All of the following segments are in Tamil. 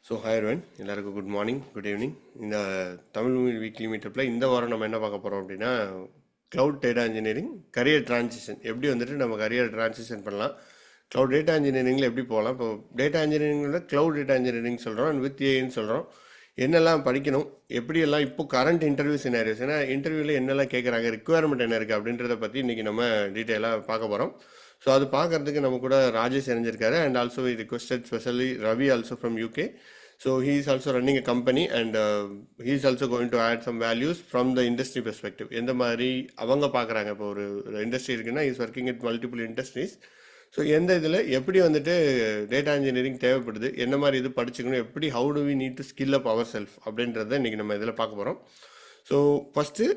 ஸோ ஹாய் everyone, எல்லாருக்கும் குட் மார்னிங், குட் ஈவினிங். இந்த தமிழ் வீக்லி மீட்டப்பில் இந்த வாரம் நம்ம என்ன பார்க்க போகிறோம் அப்படின்னா, cloud data engineering career transition எப்படி வந்துட்டு நம்ம கரியர் டிரான்சிஷன் பண்ணலாம், க்ளவுட் டேட்டா இன்ஜினியரிங்கில் எப்படி போகலாம். இப்போ டேட்டா இன்ஜினியரிங்கில் க்ளவுட் டேட்டா இன்ஜினியரிங் சொல்கிறோம் அண்ட் வித் ஏன்னு சொல்கிறோம். என்னெல்லாம் படிக்கணும், எப்படியெல்லாம் இப்போ கரண்ட் இன்டர்வியூ சினாரியோஸ், ஏன்னா இன்டர்வியூவில் என்னெல்லாம் கேட்குறாங்க, ரிக்குவயர்மெண்ட் என்ன இருக்குது அப்படின்றத பற்றி இன்றைக்கி நம்ம டீட்டெயிலாக பார்க்க போகிறோம். ஸோ அது பார்க்கறதுக்கு நம்ம கூட ராஜேஷ் இணைஞ்சிருக்காரு and also we requested specially Ravi also from UK. So he is also running a company and he is also going to add some values from the industry perspective. எந்த மாதிரி அவங்க பார்க்குறாங்க, இப்போ ஒரு இண்டஸ்ட்ரி இருக்குன்னா is working it multiple industries. So எந்த இதில் எப்படி வந்துட்டு டேட்டா இன்ஜினியரிங் தேவைப்படுது, என்ன மாதிரி இது படிச்சுக்கணும், எப்படி how to we need to skill up our self அப்படின்றத இன்றைக்கி நம்ம இதில் பார்க்க போகிறோம். ஸோ ஃபஸ்ட்டு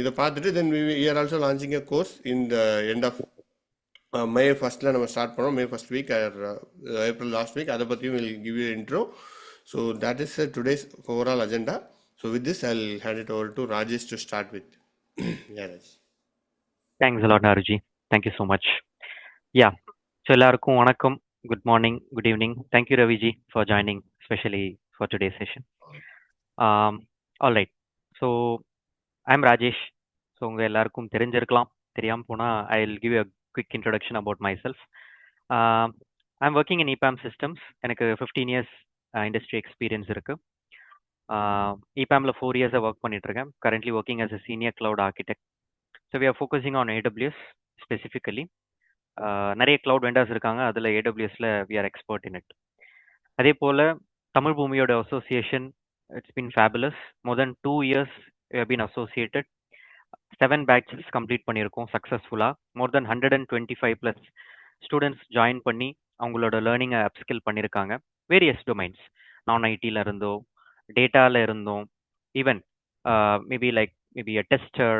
இதை பார்த்துட்டு then we are also launching a course in the end of May ஃபஸ்ட்டில் நம்ம ஸ்டார்ட் பண்ணோம். May first week or April last week. அதை பற்றியும் will give you intro. So that is today's overall agenda. So with this, I'll hand it over to Rajesh to start with. Yeah, Rajesh. Thanks a lot, Naruji. Thank you so much. Yeah. So, எல்லாருக்கும் வணக்கம். Good morning, good evening. Thank you, Raviji, for joining, especially for today's session. All right. So, I'm Rajesh. So, உங்க எல்லாருக்கும் தெரிஞ்சிருக்கலாம். தெரியாம போனா I'll give you a quick introduction about myself. I'm working in EPAM systems. எனக்கு 15 years industry experience இருக்கு. EPAMல 4 years ஒர்க் பண்ணிட்டு இருக்கேன். Currently working as a senior cloud architect. So we are focusing on AWS specifically. நிறைய cloud vendors இருக்காங்க, அதில் AWSல we are expert in it. அதே போல் தமிழ் பூமியோட association, it's been fabulous. More than 2 years we have been associated. 7 batches complete பண்ணியிருக்கோம் சக்ஸஸ்ஃபுல்லாக. more than 125 plus students join பண்ணி அவங்களோட லேர்னிங்கை அப்ஸ்கில் பண்ணியிருக்காங்க. வேரியஸ் டொமைன்ஸ், நான் ஐடியில் இருந்தோம், டேட்டாவில் இருந்தோம், even maybe a tester,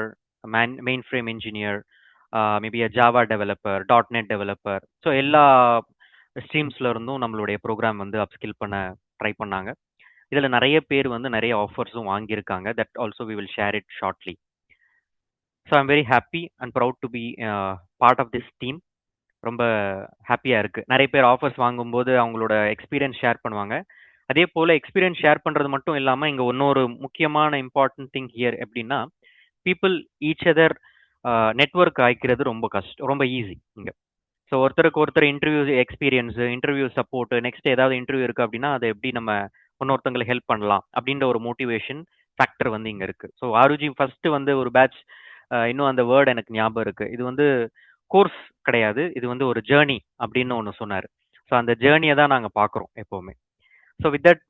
main frame engineer, maybe a Java developer, .NET developer. So எல்லா ஸ்ட்ரீம்ஸில் இருந்தும் நம்மளுடைய ப்ரோக்ராம் வந்து அப்ஸ்கில் பண்ண ட்ரை பண்ணாங்க. இதில் நிறைய பேர் வந்து நிறைய ஆஃபர்ஸும் வாங்கியிருக்காங்க. That also we will share it shortly. So I'm very happy and proud to be part of this team. ரொம்ப ஹாப்பியாக இருக்குது. நிறைய பேர் ஆஃபர்ஸ் வாங்கும்போது அவங்களோட எக்ஸ்பீரியன்ஸ் ஷேர் பண்ணுவாங்க. அதே போல் எக்ஸ்பீரியன்ஸ் ஷேர் பண்ணுறது மட்டும் இல்லாமல் இங்கே இன்னொரு முக்கியமான இம்பார்ட்டன்ட் திங் ஹியர் எப்படின்னா, பீப்புள் ஈச் அதர் நெட்வொர்க் ஆய்க்கிறது ரொம்ப கஷ்டம், ரொம்ப ஈஸி இங்கே. ஸோ ஒருத்தருக்கு ஒருத்தர் interview experience, interview support, next ஏதாவது இன்டர்வியூ இருக்குது அப்படின்னா அதை எப்படி நம்ம இன்னொருத்தங்களுக்கு ஹெல்ப் பண்ணலாம் அப்படின்ற ஒரு மோட்டிவேஷன் ஃபேக்டர் வந்து இங்கே இருக்குது. ஸோ ஆருஜி ஃபஸ்ட்டு வந்து ஒரு பேட்ச், இன்னும் அந்த வேர்டு எனக்கு ஞாபகம் இருக்குது, இது வந்து கோர்ஸ் கிடையாது, இது வந்து ஒரு ஜேர்னி அப்படின்னு ஒன்று சொன்னார். ஸோ அந்த ஜேர்னியை தான் நாங்கள் பார்க்குறோம் எப்போவுமே. ஸோ வித் தட்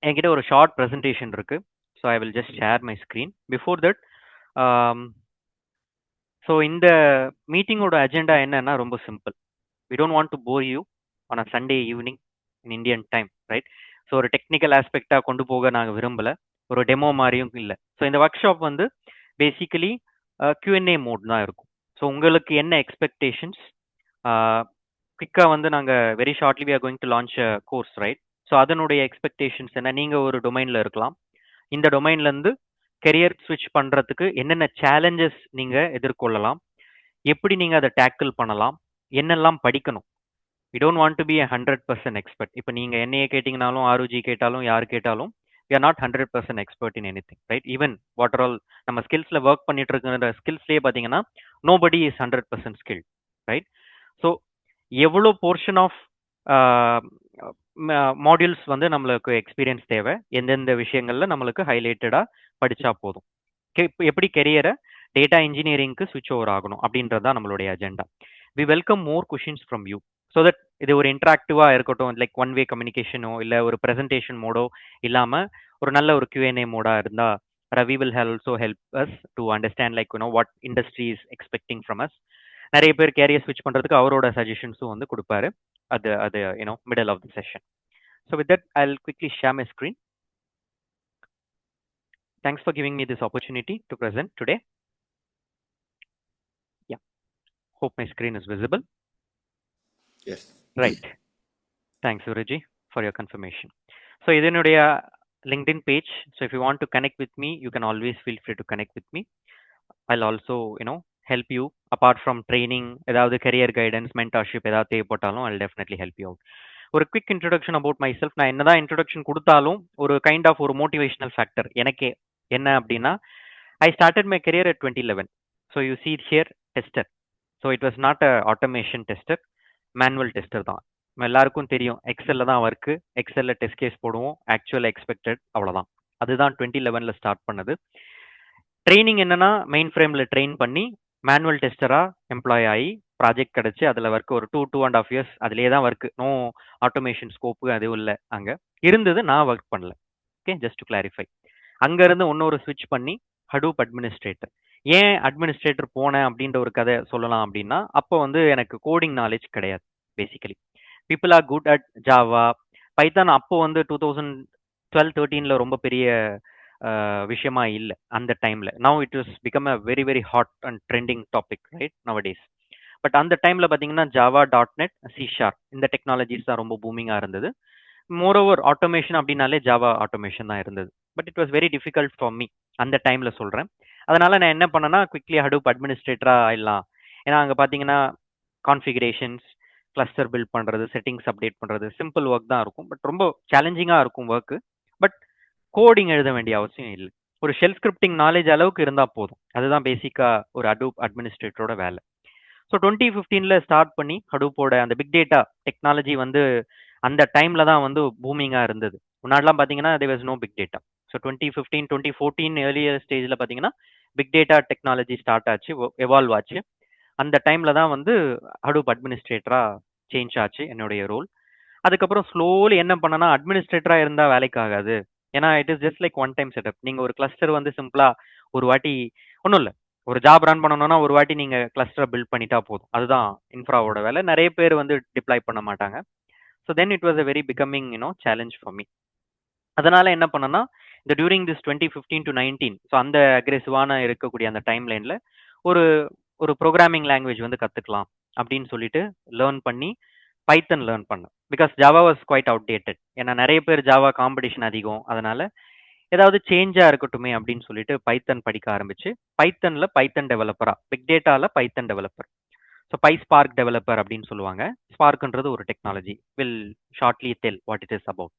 என்கிட்ட ஒரு ஷார்ட் ப்ரெசன்டேஷன் இருக்குது. So I will just share my screen. Before that, so இந்த மீட்டிங்கோட அஜெண்டா என்னன்னா ரொம்ப simple. We don't want to bore you on a Sunday evening in Indian time, right? So ஒரு டெக்னிக்கல் ஆஸ்பெக்டாக கொண்டு போக நாங்கள் விரும்பலை, ஒரு டெமோ மாதிரியும் இல்லை. ஸோ இந்த ஒர்க் ஷாப் வந்து பேசிக்கலி Q&A மோட் தான் இருக்கும். ஸோ உங்களுக்கு என்ன எக்ஸ்பெக்டேஷன்ஸ், குவிக்காக வந்து நாங்கள் very shortly we are going to launch a course, right? So அதனுடைய எக்ஸ்பெக்டேஷன்ஸ் என்ன, நீங்கள் ஒரு டொமைனில் இருக்கலாம், இந்த டொமைன்லேருந்து கெரியர் ஸ்விட்ச் பண்ணுறதுக்கு என்னென்ன சேலஞ்சஸ் நீங்கள் எதிர்கொள்ளலாம், எப்படி நீங்கள் அதை டேக்கிள் பண்ணலாம், என்னெல்லாம் படிக்கணும். We don't want to be 100% expert. இப்போ நீங்கள் என்னையே கேட்டிங்கனாலும், ஆருஜி கேட்டாலும், யார் கேட்டாலும், we are not 100% expert in anything, right? Even what are all நம்ம ஸ்கில்ஸ்ல ஒர்க் பண்ணிட்டு இருக்கிற ஸ்கில்ஸ்லேயே பார்த்தீங்கன்னா nobody is 100% skilled, right? So எவ்வளோ போர்ஷன் ஆஃப் மாடியூல்ஸ் வந்து நம்மளுக்கு எக்ஸ்பீரியன்ஸ் தேவை, எந்தெந்த விஷயங்கள்ல நம்மளுக்கு ஹைலைட்டடாக படித்தா போதும், எப்படி கெரியரை டேட்டா இன்ஜினியரிங்க்கு ஸ்விட்ச் ஓவர் ஆகணும் அப்படின்றது தான் நம்மளுடைய agenda. We welcome more questions from you. So that இது ஒரு இன்ட்ராக்டிவாக இருக்கட்டும், லைக் ஒன் வே கம்யூனிகேஷனோ இல்லை ஒரு ப்ரெசன்டேஷன் மோடோ இல்லாமல் ஒரு நல்ல ஒரு Q&A மோடாக இருந்தால் Ravi will also help us to understand like what industry is expecting from us. நிறைய பேர் கேரியர் ஸ்விட்ச் பண்ணுறதுக்கு அவரோட சஜஷன்ஸும் வந்து கொடுப்பாரு அது middle of the session. So with that I will quickly share my screen. Thanks for giving me this opportunity to present today. Yeah, hope my screen is visible. Yes. Right. Thanks, Surajji, for your confirmation. So, this is my LinkedIn page. So, if you want to connect with me, you can always feel free to connect with me. I'll also, help you. Apart from training, career guidance, mentorship, I'll definitely help you out. ஒரு quick introduction about my self. நான் என்னதான் இன்ட்ரடக்ஷன் கொடுத்தாலும் ஒரு கைண்ட் ஆஃப் ஒரு மோட்டிவேஷனல் ஃபேக்டர் எனக்கே என்ன அப்படின்னா, I started my career at 2011. So you see it here, tester. So it was not a automation tester, manual tester தான். நம்ம எல்லாருக்கும் தெரியும் எக்ஸல்ல தான் ஒர்க்கு, எக்ஸல்ல டெஸ்ட் கேஸ் போடுவோம், ஆக்சுவல் எக்ஸ்பெக்டட் அவ்வளோதான். அதுதான் 2011ல ஸ்டார்ட் பண்ணது. ட்ரைனிங் என்னன்னா மெயின் ஃப்ரேமில் ட்ரெயின் பண்ணி மேனுவல் டெஸ்டராக எம்ப்ளாய் ஆகி ப்ராஜெக்ட் கிடச்சி அதில் ஒர்க் ஒரு 2.5 இயர்ஸ் அதிலே தான் ஒர்க்கு. நோ ஆட்டோமேஷன் ஸ்கோப்பு அதுவும் இல்லை. அங்கே இருந்தது, நான் ஒர்க் பண்ணல. Okay, just to clarify. அங்கேருந்து இன்னொரு ஸ்விட்ச் பண்ணி ஹடூப் அட்மினிஸ்ட்ரேட்டர். ஏன் அட்மினிஸ்ட்ரேட்டர் போனேன் அப்படின்ற ஒரு கதை சொல்லலாம் அப்படின்னா, அப்போ வந்து எனக்கு கோடிங் நாலேஜ் கிடையாது. Basically people are good at Java, Python. அப்போ வந்து 2012-13ல ரொம்ப பெரிய விஷயமா இல்லை அந்த டைம்ல. Now it is become a very very hot and trending topic right nowadays. But அந்த டைம்ல பாத்தீங்கன்னா ஜாவா, .NET, C# இந்த டெக்னாலஜிஸ் தான் ரொம்ப பூமிங்கா இருந்தது. மோரோவர் ஆட்டோமேஷன் அப்படின்னாலே ஜாவா ஆட்டோமேஷன் தான் இருந்தது. But it was very difficult for me அந்த டைம்ல சொல்றேன். அதனால நான் என்ன பண்ணேன்னா குவிக்லி ஹடூப் அட்மினிஸ்ட்ரேட்டரா ஆயிடலாம். ஏன்னா அங்க பாத்தீங்கன்னா கான்ஃபிகரேஷன்ஸ், கிளஸ்டர் பில்ட் பண்றது, செட்டிங்ஸ் அப்டேட் பண்றது, சிம்பிள் ஒர்க் தான் இருக்கும். பட் ரொம்ப சேலஞ்சிங்கா இருக்கும் ஒர்க். பட் கோடிங் எழுத வேண்டிய அவசியம் இல்லை. ஒரு ஷெல் ஸ்கிரிப்டிங் நாலேஜ் அளவுக்கு இருந்தா போதும். அதுதான் பேசிக்கா ஒரு ஹடூப் அட்மினிஸ்ட்ரேட்டரோட வேலை. ஸோ 2015ல ஸ்டார்ட் பண்ணி ஹடூப்போட அந்த பிக் டேட்டா டெக்னாலஜி வந்து அந்த டைம்ல தான் வந்து பூமிங்கா இருந்தது. முன்னாடிலாம் பார்த்தீங்கன்னா there was no big data. So 2015 2014 earlier ஸ்டேஜில் பார்த்தீங்கன்னா பிக் டேட்டா டெக்னாலஜி ஸ்டார்ட் ஆச்சு, எவால்வ் ஆச்சு. அந்த டைம்ல தான் வந்து ஹடூப் அட்மினிஸ்ட்ரேட்டரா சேஞ்ச் ஆச்சு என்னுடைய ரோல். அதுக்கப்புறம் ஸ்லோலி என்ன பண்ணனா, அட்மினிஸ்ட்ரேட்டரா இருந்தா வேலைக்கு ஆகாது. ஏன்னா it is just like one time setup. நீங்க ஒரு கிளஸ்டர் வந்து சிம்பிளா ஒரு வாட்டி ஒன்றும் இல்லை, ஒரு ஜாப் ரன் பண்ணணும்னா ஒரு வாட்டி நீங்க கிளஸ்டரை பில்ட் பண்ணிட்டா போதும். அதுதான் இன்ஃப்ராவோட வேலை. நிறைய பேர் வந்து டிப்ளாய் பண்ண மாட்டாங்க. So then it was a very becoming challenge for me. அதனால என்ன பண்ணனா, இந்த டியூரிங் திஸ் 2015-19, ஸோ அந்த அக்ரெசிவான இருக்கக்கூடிய அந்த டைம் லைன்ல ஒரு ஒரு ப்ரோக்ராமிங் லாங்குவேஜ் வந்து கத்துக்கலாம் அப்படின்னு சொல்லிட்டு லேர்ன் பண்ணி பைத்தன் லேர்ன் பண்ணேன். Because Java was quite outdated. ஏன்னா நிறைய பேர் ஜாவா காம்படிஷன் அதிகம். அதனால ஏதாவது சேஞ்சா இருக்கட்டுமே அப்படின்னு சொல்லிட்டு பைத்தன் படிக்க ஆரம்பிச்சு பைத்தன்ல பைத்தன் டெவலப்பரா, பிக் டேட்டால Python developer. So PySpark developer அப்படின்னு சொல்லுவாங்க. ஸ்பார்க்ன்றது ஒரு technology. Will shortly tell what it is about.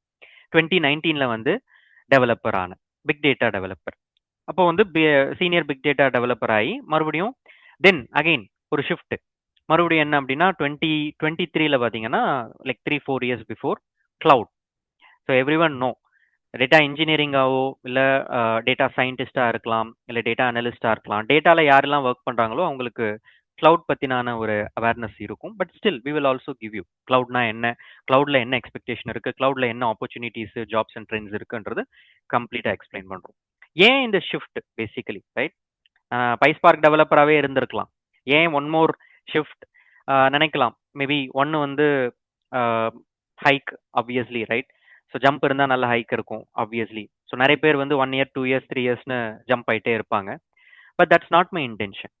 2019ல வந்து டெவலப்பர் ஆன பிக் டேட்டா டெவலப்பர். அப்போ வந்து சீனியர் பிக் டேட்டா டெவலப்பர் ஆகி மறுபடியும் தென் அகைன் ஒரு ஷிஃப்ட். மறுபடியும் என்ன அப்படின்னா 2023ல பார்த்தீங்கன்னா like 3-4 years before cloud. So everyone know, data இன்ஜினியரிங்காவோ இல்லை டேட்டா சயின்டிஸ்டாக இருக்கலாம், இல்லை டேட்டா அனலிஸ்டாக இருக்கலாம். டேட்டாவில் யாரெல்லாம் ஒர்க் பண்ணுறாங்களோ அவங்களுக்கு கிளவுட் பற்றினான ஒரு அவேர்னஸ் இருக்கும். But still we will also give you கிளவுட்னா என்ன, கிளவுட்ல என்ன எக்ஸ்பெக்டேஷன் இருக்குது, கிளவுட்ல என்ன ஆப்பர்ச்சுனிட்டிஸ், ஜாப்ஸ் அண்ட் ட்ரெண்ட்ஸ் இருக்குன்றது கம்ப்ளீட்டாக எக்ஸ்பிளைன் பண்ணுறோம். ஏன் இந்த ஷிஃப்ட் பேசிக்கலி ரைட்? PySpark டெவலப்பராகவே இருந்திருக்கலாம். ஏன் ஒன் மோர் ஷிஃப்ட் நினைக்கலாம். மேபி ஒன்று வந்து hike obviously right. So jump இருந்தால் நல்ல ஹைக் இருக்கும் ஆப்வியஸ்லி. ஸோ நிறைய பேர் வந்து 1 இயர் 2 இயர்ஸ் 3 இயர்ஸ்னு ஜம்ப் ஆகிட்டே இருப்பாங்க. But that's not my intention.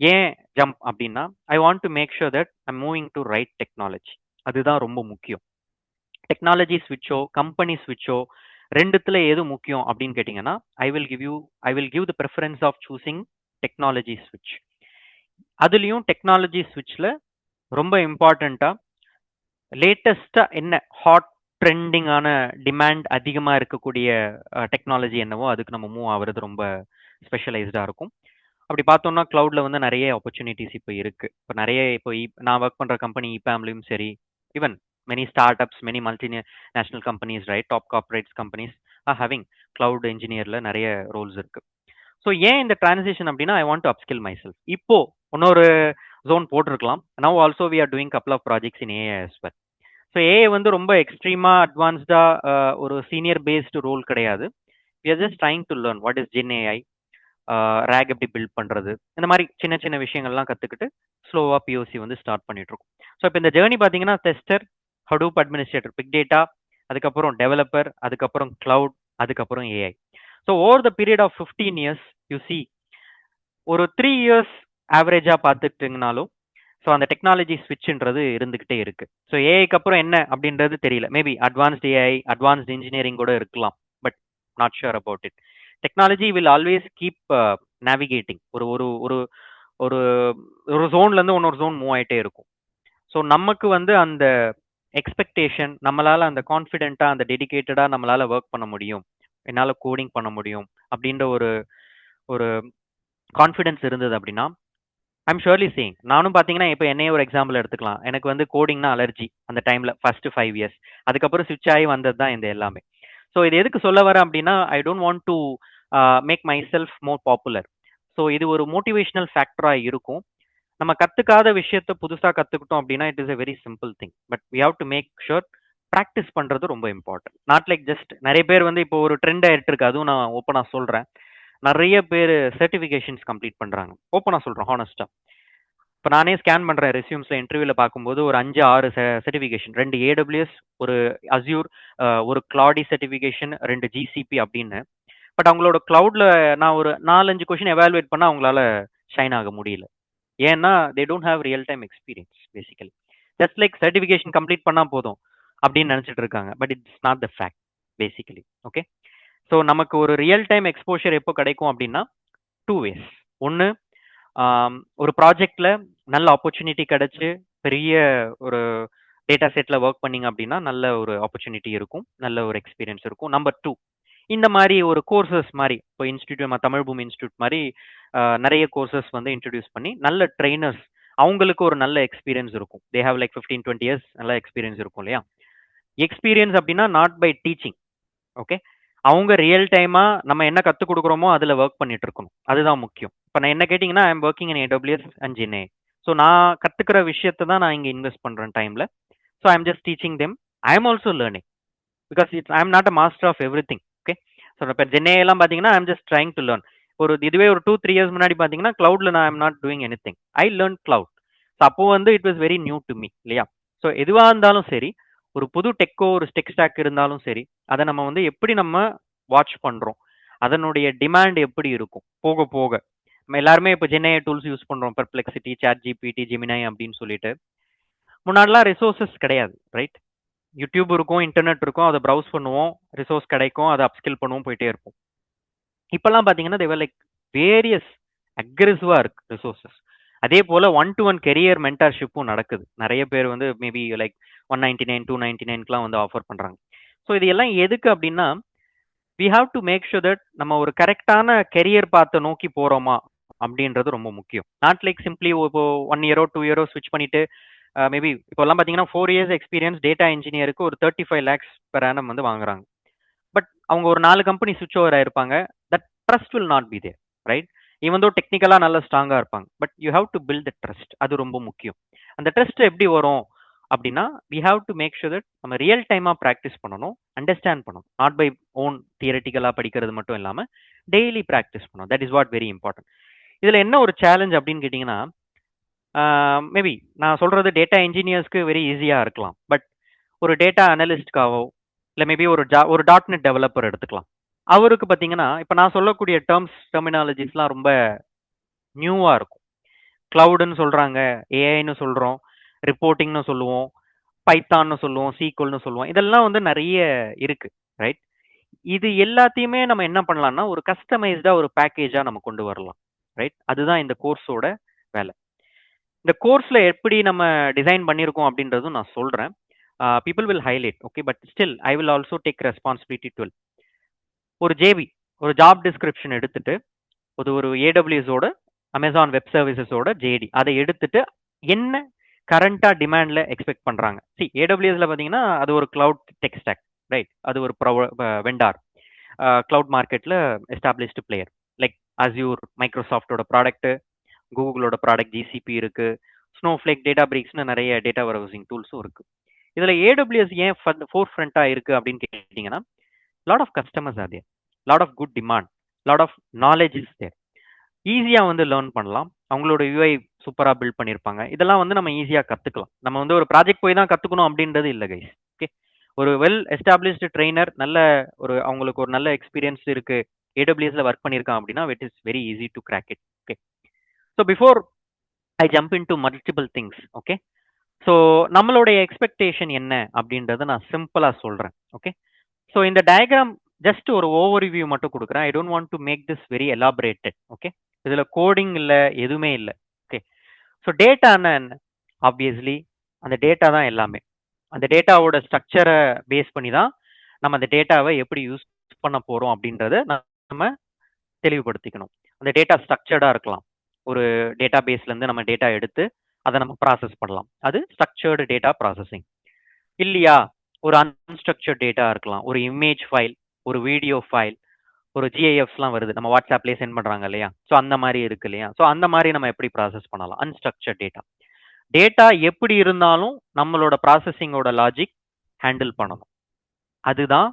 ஏன் ஜம்ப் அப்படின்னா, I want to make sure that I'm moving to right technology. அதுதான் ரொம்ப முக்கியம். டெக்னாலஜி ஸ்விட்சோ கம்பெனி ஸ்விட்சோ ரெண்டுத்துல எது முக்கியம் அப்படின்னு கேட்டிங்கன்னா, I will give the preference of choosing technology ஸ்விட்ச். அதுலேயும் டெக்னாலஜி ஸ்விட்சில் ரொம்ப இம்பார்ட்டண்ட்டாக லேட்டஸ்ட்டாக என்ன ஹாட் ட்ரெண்டிங்கான டிமாண்ட் அதிகமாக இருக்கக்கூடிய டெக்னாலஜி என்னவோ அதுக்கு நம்ம மூவ் ஆகுறது ரொம்ப ஸ்பெஷலைஸ்டாக இருக்கும். அப்படி பார்த்தோம்னா க்ளவுடில் வந்து நிறைய ஆப்பர்ச்சுனிட்டிஸ் இப்போ இருக்குது. இப்போ நிறைய நான் ஒர்க் பண்ணுற கம்பெனி இபாம்லையும் சரி, even many startups, many multinational companies right, top corporates companies are having cloud இன்ஜினியரில் நிறைய ரோல்ஸ் இருக்குது. ஸோ ஏன் இந்த டிரான்சிஷன் அப்படின்னா, I want to upskill myself. இப்போ இன்னொரு ஜோன் போட்டிருக்கலாம். Now also we are doing couple of projects in AI as well. So AI வந்து ரொம்ப எக்ஸ்ட்ரீமாக அட்வான்ஸ்டாக ஒரு சீனியர் பேஸ்டு ரோல் கிடையாது. We are just trying to learn what is gen AI, rack எப்படி பில்ட் பண்ணுறது, இந்த மாதிரி சின்ன சின்ன விஷயங்கள்லாம் கற்றுக்கிட்டு ஸ்லோவாக பிஓசி வந்து ஸ்டார்ட் பண்ணிட்டு இருக்கோம். ஸோ இப்போ இந்த ஜேர்னி பார்த்தீங்கன்னா tester, Hadoop administrator, big data, அதுக்கப்புறம் டெவலப்பர், அதுக்கப்புறம் கிளவுட், அதுக்கப்புறம் AI. So over the period of 15 years you see ஒரு 3 இயர்ஸ் ஆவரேஜாக பார்த்துட்டிங்கனாலும் ஸோ அந்த டெக்னாலஜி ஸ்விட்ச்ன்றது இருந்துகிட்டே இருக்கு. ஸோ ஏஐக்கு அப்புறம் என்ன அப்படின்றது தெரியல. Maybe advanced AI, advanced engineering கூட இருக்கலாம். But not sure about it. Technology will always keep navigating. ஒரு ஒரு ஒரு ஒரு ஒரு ஜோன்லேருந்து இன்னொரு ஜோன் மூவ் ஆகிட்டே இருக்கும். ஸோ நமக்கு வந்து அந்த எக்ஸ்பெக்டேஷன், நம்மளால அந்த கான்ஃபிடென்ட்டா, அந்த டெடிகேட்டடா நம்மளால ஒர்க் பண்ண முடியும். என்னால கோடிங் பண்ண முடியும். அப்படின்ற ஒரு ஒரு கான்ஃபிடன்ஸ் இருந்தது அப்படின்னா, ஐம் ஷுவர்லி சேயிங். நானும் பார்த்தீங்கன்னா, இப்ப என்னையே ஒரு எக்ஸாம்பிள் எடுத்துக்கலாம். எனக்கு வந்து கோடிங்னா அலர்ஜி அந்த டைம்ல ஃபர்ஸ்ட் 5 இயர்ஸ். அதுக்கப்புறம் ஸ்விட்ச் ஆகி வந்தது தான் இந்த எல்லாமே. ஸோ இது எதுக்கு சொல்ல வரேன் அப்படின்னா, I don't want to make my self more popular. So இது ஒரு மோட்டிவேஷனல் ஃபேக்டரா இருக்கும். நம்ம கத்துக்காத விஷயத்த புதுசா கத்துக்கிட்டோம் அப்படின்னா, it is a very simple thing. But we have to make sure practice பண்றது ரொம்ப இம்பார்ட்டன்ட். நாட் லைக் ஜஸ்ட் நிறைய பேர் வந்து இப்போ ஒரு ட்ரெண்ட் ஆயிட்டு இருக்கு. அதுவும் நான் ஓப்பனா சொல்றேன். நிறைய பேர் சர்டிஃபிகேஷன்ஸ் கம்ப்ளீட் பண்றாங்க. ஓப்பனா சொல்றேன், ஹானஸ்டா. இப்போ நானே ஸ்கேன் பண்றேன் ரெஸ்யூம்ஸ்ல இன்டர்வியூல பார்க்கும்போது ஒரு 5, 6 சர்டிஃபிகேஷன், 2 AWS, ஒரு அஸ்யூர், ஒரு கிளாடி சர்டிஃபிகேஷன், 2 GCP அப்படின்னு. பட் அவங்களோட கிளவுட்ல நான் ஒரு 4, 5 கொஸ்டின் எவாலுவேட் பண்ணா அவங்களால ஷைன் ஆக முடியல. ஏன்னா they don't have real time experience basically. Just like certification complete பண்ணா போதும் அப்படின்னு நினைச்சிட்டு இருக்காங்க. But it's not the fact basically. Okay. So நமக்கு ஒரு ரியல் டைம் எக்ஸ்போஷர் எப்போ கிடைக்கும் அப்படின்னா 2 ways. ஒன்று, ஒரு ப்ராஜெக்ட்ல நல்ல ஆப்பர்ச்சுனிட்டி கிடைச்சு பெரிய ஒரு டேட்டா செட்ல ஒர்க் பண்ணீங்க அப்படின்னா நல்ல ஒரு ஆப்பர்ச்சுனிட்டி இருக்கும், நல்ல ஒரு எக்ஸ்பீரியன்ஸ் இருக்கும். நம்பர் 2, இந்த மாதிரி ஒரு கோர்சஸ் மாதிரி இப்போ இன்ஸ்டிடியூட், தமிழ் பூமி இன்ஸ்டியூட் மாதிரி நிறைய கோர்சஸ் வந்து இன்ட்ரடியூஸ் பண்ணி நல்ல ட்ரைனர்ஸ், அவங்களுக்கு ஒரு நல்ல எக்ஸ்பீரியன்ஸ் இருக்கும். தே ஹேவ் லைக் 15-20 இயர்ஸ் நல்ல எக்ஸ்பீரியன்ஸ் இருக்கும் இல்லையா. எக்ஸ்பீரியன்ஸ் அப்படின்னா நாட் பை டீச்சிங். ஓகே. அவங்க ரியல் டைமா நம்ம என்ன கற்றுக் கொடுக்குறோமோ அதில் ஒர்க் பண்ணிட்டு இருக்கணும். அதுதான் முக்கியம். இப்போ நான் என்ன கேட்டிங்கன்னா, I am working in AWS and gen AI. So நான் கற்றுக்கிற விஷயத்தை தான் நான் இங்கே இன்வெஸ்ட் பண்ணுறேன் டைமில். So I am just teaching them. I am also learning because I am not a master of everything. Okay. So இப்போ ஜெனே எல்லாம் பார்த்தீங்கன்னா I am just trying to learn. இதுவே ஒரு 2-3 இயர்ஸ் முன்னாடி பார்த்தீங்கன்னா கிளவுட்ல நான் I'm not doing anything. I learn cloud. So அப்போ வந்து it was very new to me இல்லையா. ஸோ எதுவாக இருந்தாலும் சரி, ஒரு புது டெக்கோ ஒரு டெக் ஸ்டாக் இருந்தாலும் சரி, அதை நம்ம வந்து எப்படி நம்ம வாட்ச் பண்ணுறோம், அதனுடைய டிமாண்ட் எப்படி இருக்கும் போக போக. நம்ம எல்லாருமே இப்போ ஜெனே டூல்ஸ் யூஸ் பண்ணுறோம், பெர்ப்ளெக்சிட்டி, சாட் ஜிபிடி, ஜெமினை அப்படின்னு சொல்லிட்டு. முன்னாடிலாம் ரிசோர்ஸஸ் கிடையாது, ரைட். யூடியூப் இருக்கும், இன்டர்நெட் இருக்கும், அதை ப்ரௌஸ் பண்ணுவோம், ரிசோர்ஸ் கிடைக்கும், அதை அப்ஸ்கில் பண்ணுவோம், போயிட்டே இருப்போம். இப்பெல்லாம் பார்த்தீங்கன்னா தேவர் லைக் வேரியஸ் அக்ரெசிவாக இருக்கு ரிசோர்ஸஸ். அதே போல் 1-to-1 கெரியர் மென்டார்ஷிப்பும் நடக்குது. நிறைய பேர் வந்து மேபி லைக் 199, 299 வந்து ஆஃபர் பண்ணுறாங்க. ஸோ இது எல்லாம் எதுக்கு அப்படின்னா, we have to make sure that நம்ம ஒரு கரெக்டான கெரியர் பார்த்து நோக்கி போகிறோமா அப்படின்றது ரொம்ப முக்கியம். நாட் லைக் சிம்பிளி இப்போ 1 இயரோ 2 இயரோ ஸ்விட்ச் பண்ணிட்டு மேபி இப்போல்லாம் பார்த்தீங்கன்னா 4 இயர்ஸ் எக்ஸ்பீரியன்ஸ் டேட்டா இன்ஜினியருக்கு ஒரு 35 lakhs per annum வந்து வாங்குறாங்க. பட் அவங்க ஒரு 4 கம்பெனி சுவிட்ச் ஓவர் ஆயிருப்பாங்க. That trust will not be there, right. Even though டெக்னிக்கலாக நல்லா ஸ்ட்ராங்காக இருப்பாங்க. But you have to build the trust. அது ரொம்ப முக்கியம். அந்த ட்ரஸ்ட் எப்படி வரும் அப்படின்னா, we have to make sure that நம்ம ரியல் டைமாக ப்ராக்டிஸ் பண்ணணும், அண்டர்ஸ்டாண்ட் பண்ணணும். நாட் பை ஓன் தியரட்டிக்கலாக படிக்கிறது மட்டும் இல்லாமல் டெய்லி ப்ராக்டிஸ் பண்ணணும். That is what very important. இதில் என்ன ஒரு சேலஞ்ச் அப்படின்னு கேட்டிங்கன்னா, மேபி நான் சொல்கிறது டேட்டா இன்ஜினியர்ஸ்க்கு வெரி ஈஸியாக இருக்கலாம். பட் ஒரு டேட்டா அனலிஸ்ட்காவோ இல்லை மேபி ஒரு .NET டெவலப்பர் எடுத்துக்கலாம். அவருக்கு பார்த்தீங்கன்னா இப்போ நான் சொல்லக்கூடிய டெர்மினாலஜிஸ்லாம் ரொம்ப நியூவாக இருக்கும். க்ளவுடுன்னு சொல்கிறாங்க, ஏஐன்னு சொல்கிறோம், ரிப்போர்ட்டிங்னு சொல்லுவோம், பைத்தான்னு சொல்லுவோம், சீக்வல்னு சொல்லுவோம். இதெல்லாம் வந்து நிறைய இருக்குது, ரைட். இது எல்லாத்தையுமே நம்ம என்ன பண்ணலாம்னா ஒரு கஸ்டமைஸ்டாக ஒரு பேக்கேஜாக நம்ம கொண்டு வரலாம், ரைட். அதுதான் இந்த கோர்ஸோட வேலை. இந்த கோர்ஸில் எப்படி நம்ம டிசைன் பண்ணியிருக்கோம் அப்படின்றதும் நான் சொல்கிறேன். People will highlight, okay. But still I will also take responsibility to ஒரு ஜேவி, ஒரு ஜாப் டிஸ்கிரிப்ஷன் எடுத்துட்டு ஒரு ஏடபிள்யூஎஸோட, அமேசான் வெப் சர்வீசஸோட ஜேடி அதை எடுத்துட்டு என்ன கரண்டாக டிமாண்டில் எக்ஸ்பெக்ட் பண்ணுறாங்க. ஏடபிள்யூஎஸ்ல பார்த்தீங்கன்னா அது ஒரு கிளவுட் டெக் ஸ்டாக், ரைட். அது ஒரு வெண்டார், கிளவுட் மார்க்கெட்டில் எஸ்டாப்ளிஷ்டு பிளேயர். லைக் அஸ்யூர் மைக்ரோசாஃப்டோட ப்ராடக்ட்டு, கூகுளோட ப்ராடக்ட் ஜிசிபி இருக்குது, ஸ்னோஃப்ளேக், டேட்டா பிரீக்ஸ்னு நிறைய டேட்டா வரவுசிங் டூல்ஸும் இருக்குது. இதில் ஏடபிள்யூஎஸ் ஏன் ஃபோர் ஃப்ரண்ட்டாக இருக்குது அப்படின்னு கேட்டிங்கன்னா, lot of customers are there, lot of good demand, lot of knowledge is there. ஈஸியாக வந்து லேர்ன் பண்ணலாம். அவங்களோட யூஐ சூப்பராக பில்ட் பண்ணியிருப்பாங்க. இதெல்லாம் வந்து நம்ம ஈஸியாக கற்றுக்கலாம். நம்ம வந்து ஒரு ப்ராஜெக்ட் போய் தான் கற்றுக்கணும் அப்படின்றது இல்லை கைஸ், ஓகே. ஒரு வெல் எஸ்டாப்ளிஷ்டு ட்ரெயினர், அவங்களுக்கு ஒரு நல்ல எக்ஸ்பீரியன்ஸ் இருக்குது, ஏடபிள்யூஎஸ்ல ஒர்க் பண்ணியிருக்கான் அப்படின்னா it is very easy to crack it, okay. So before I jump in to multiple things, okay. So நம்மளுடைய எக்ஸ்பெக்டேஷன் என்ன அப்படின்றத நான் சிம்பிளாக சொல்கிறேன், ஓகே. ஸோ இந்த டயக்ராம் ஜஸ்ட் ஒரு ஓவர்வியூ மட்டும் கொடுக்குறேன். I don't want to make this very elaborated, okay. இதில் கோடிங் இல்லை, எதுவுமே இல்லை, ஓகே. ஸோ டேட்டான்னா என்ன? ஆப்வியஸ்லி அந்த டேட்டா தான் எல்லாமே. அந்த டேட்டாவோட ஸ்ட்ரக்சரை பேஸ் பண்ணி தான் நம்ம அந்த டேட்டாவை எப்படி யூஸ் பண்ண போறோம் அப்படின்றத நம்ம தெளிவுபடுத்திக்கணும். அந்த டேட்டா ஸ்ட்ரக்சர்டா இருக்கலாம். ஒரு டேட்டா பேஸ்ல இருந்து நம்ம டேட்டா எடுத்து அதை நம்ம ப்ராசஸ் பண்ணலாம். அது ஸ்ட்ரக்சர்டு டேட்டா ப்ராசஸிங். இல்லையா ஒரு அன்ஸ்ட்ரக்சர்ட் டேட்டா இருக்கலாம். ஒரு இமேஜ் ஃபைல், ஒரு வீடியோ ஃபைல், ஒரு ஜிஐஎஃப்ஸ்லாம் வருது. நம்ம வாட்ஸ்அப்லேயே சென்ட் பண்றாங்க இல்லையா? ஸோ அந்த மாதிரி இருக்கு இல்லையா? ஸோ அந்த மாதிரி நம்ம எப்படி ப்ராசஸ் பண்ணலாம்? Unstructured data. டேட்டா எப்படி இருந்தாலும் நம்மளோட ப்ராசஸிங்கோட லாஜிக் ஹேண்டில் பண்ணணும். அதுதான்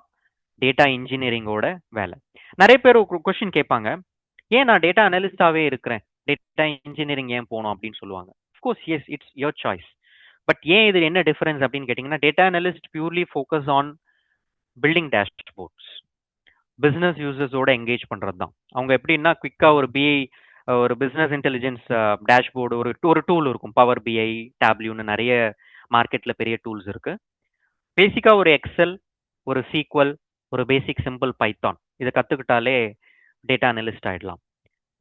டேட்டா இன்ஜினியரிங்கோட வேலை. நிறைய பேர் ஒரு கொஸ்டின் கேட்பாங்க, ஏன் நான் டேட்டா அனலிஸ்டாவே இருக்கிறேன், டேட்டா இன்ஜினியரிங் ஏன் போகணும் அப்படின்னு சொல்லுவாங்க. Of course yes, it's your choice. But ஏன் இது என்ன டிஃபரன்ஸ் அப்படின்னு கேட்டிங்கன்னா, data analyst purely focus on building dashboards, business யூசர்ஸோட என்கேஜ் பண்ணுறது தான். அவங்க எப்படின்னா குவிக்காக ஒரு பிஐ, ஒரு பிஸ்னஸ் இன்டெலிஜென்ஸ் டேஷ்போர்டு, ஒரு டூல் இருக்கும். பவர் பிஐ, டேப்லியூன்னு நிறைய மார்க்கெட்டில் பெரிய டூல்ஸ் இருக்கு. பேசிக்காக ஒரு எக்ஸல், ஒரு சீக்வல், ஒரு பேசிக் சிம்பிள் பைத்தான் இதை கற்றுக்கிட்டாலே டேட்டா அனலிஸ்ட் ஆகிடலாம்.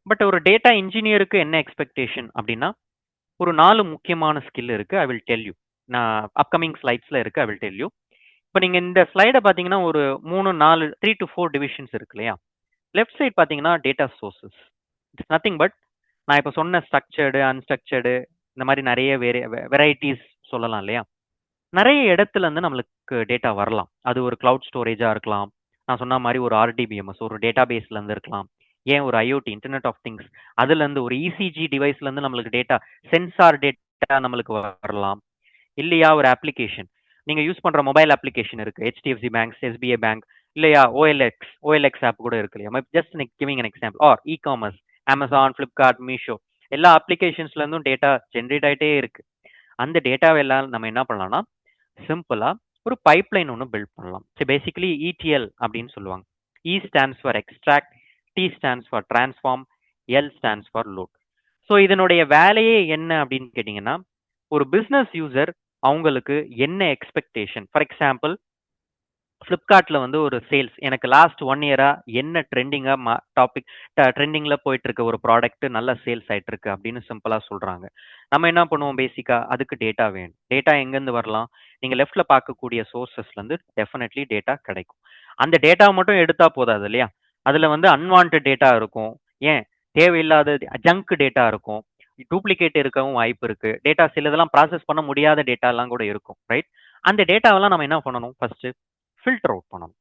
பட் ஒரு டேட்டா இன்ஜினியருக்கு என்ன எக்ஸ்பெக்டேஷன் அப்படின்னா, ஒரு 4 முக்கியமான ஸ்கில் இருக்கு. ஐ வில் டெல் யூ. நான் அப்கமிங் ஸ்லைட்ஸ்ல இருக்கு. ஐ வில் டெல் யூ. இப்போ நீங்க இந்த ஸ்லைடை பார்த்தீங்கன்னா ஒரு 3 to 4 டிவிஷன்ஸ் இருக்கு இல்லையா? லெஃப்ட் சைட் பார்த்தீங்கன்னா data sources. It's nothing but நான் இப்போ சொன்ன ஸ்ட்ரக்சர்டு, அன்ஸ்ட்ரக்சர்டு, இந்த மாதிரி நிறைய வெரைட்டிஸ் சொல்லலாம் இல்லையா? நிறைய இடத்துல இருந்து நம்மளுக்கு டேட்டா வரலாம். அது ஒரு கிளவுட் ஸ்டோரேஜா இருக்கலாம். நான் சொன்ன மாதிரி ஒரு ஆர்டிபிஎம்எஸ், ஒரு டேட்டா பேஸ்ல இருந்து இருக்கலாம். ஏன் ஒரு ஐஓடி, இன்டர்நெட் ஆஃப் திங்ஸ், அதுல இருந்து ஒரு இசிஜி டிவைஸ்ல இருந்து நம்மளுக்கு டேட்டா, சென்சார் டேட்டா நம்மளுக்கு வரலாம். இல்லையா ஒரு அப்ளிகேஷன், நீங்க யூஸ் பண்ற மொபைல் அப்ளிகேஷன் இருக்கு, ஹெச்டிஎஃப்சி பேங்க், எஸ்பிஐ பேங்க், இல்லையா ஓஎல்எக்ஸ் ஆப் கூட இருக்கு இல்லையா? Just giving an example. Or e commerce, Amazon, Flipkart, Meesho, எல்லா அப்ளிகேஷன்ஸ்ல இருந்தும் டேட்டா ஜென்ரேட் ஆயிட்டே இருக்கு. அந்த டேட்டாவை எல்லாம் நம்ம என்ன பண்ணலாம்னா, சிம்பிளா ஒரு பைப்லைன் ஒன்று பில்ட் பண்ணலாம். ஸோ பேசிக்கலி இடிஎல் அப்படின்னு சொல்லுவாங்க. E stands for extract, T stands for transform, L stands for load. So இதனுடைய வேலையே என்ன அப்படின்னு கேட்டிங்கன்னா, ஒரு பிஸ்னஸ் யூசர் அவங்களுக்கு என்ன எக்ஸ்பெக்டேஷன். ஃபார் எக்ஸாம்பிள், ஃப்ளிப்கார்ட்டில் வந்து ஒரு சேல்ஸ், எனக்கு லாஸ்ட் 1 இயரா என்ன ட்ரெண்டிங்காக ட்ரெண்டிங்கில் போயிட்டு இருக்க ஒரு ப்ராடக்ட் நல்ல சேல்ஸ் ஆயிட்டு இருக்கு அப்படின்னு சிம்பிளாக சொல்றாங்க. நம்ம என்ன பண்ணுவோம், பேசிக்கா அதுக்கு டேட்டா வேணும். டேட்டா எங்கேருந்து வரலாம்? நீங்க லெஃப்ட்ல பார்க்கக்கூடிய சோர்சஸ்ல இருந்து டெஃபினெட்லி டேட்டா கிடைக்கும். அந்த டேட்டா மட்டும் எடுத்தா போதாது இல்லையா? அதுல வந்து அன்வான்ட் டேட்டா இருக்கும், ஏன் தேவையில்லாத ஜங்க் டேட்டா இருக்கும், டூப்ளிகேட் இருக்கவும் வாய்ப்பு இருக்கு. டேட்டா சிலதெல்லாம் ப்ராசஸ் பண்ண முடியாத டேட்டா எல்லாம் கூட இருக்கும், ரைட்? அந்த டேட்டாவெல்லாம் நம்ம என்ன பண்ணணும், ஃபர்ஸ்ட் ஃபில்டர் அவுட் பண்ணணும்.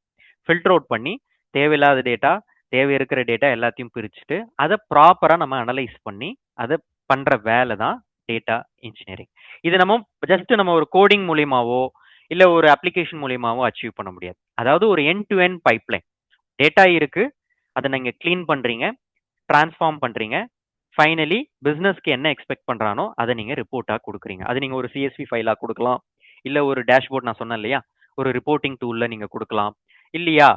ஃபில்டர் அவுட் பண்ணி தேவையில்லாத டேட்டா, தேவை இருக்கிற டேட்டா எல்லாத்தையும் பிரிச்சுட்டு அதை ப்ராப்பராக நம்ம அனலைஸ் பண்ணி அதை பண்ற வேலை தான் டேட்டா இன்ஜினியரிங். இது நம்ம ஜஸ்ட் நம்ம ஒரு கோடிங் மூலியமாவோ இல்லை ஒரு அப்ளிகேஷன் மூலியமாவோ அச்சீவ் பண்ண முடியாது. அதாவது ஒரு end to end pipeline. Data இருக்கு, அதை நீங்க க்ளீன் பண்றீங்க, டிரான்ஸ்ஃபார்ம் பண்றீங்க, ஃபைனலி பிஸ்னஸ்க்கு என்ன எக்ஸ்பெக்ட் பண்றானோ அதை நீங்க ரிப்போர்ட்டாக கொடுக்குறீங்க. அது நீங்க ஒரு சிஎஸ்வி ஃபைலாக கொடுக்கலாம், இல்லை ஒரு டேஷ்போர்ட் நான் சொன்னேன் இல்லையா, ஒரு ரிப்போர்ட்டிங் டூல்ல நீங்க கொடுக்கலாம், இல்லையா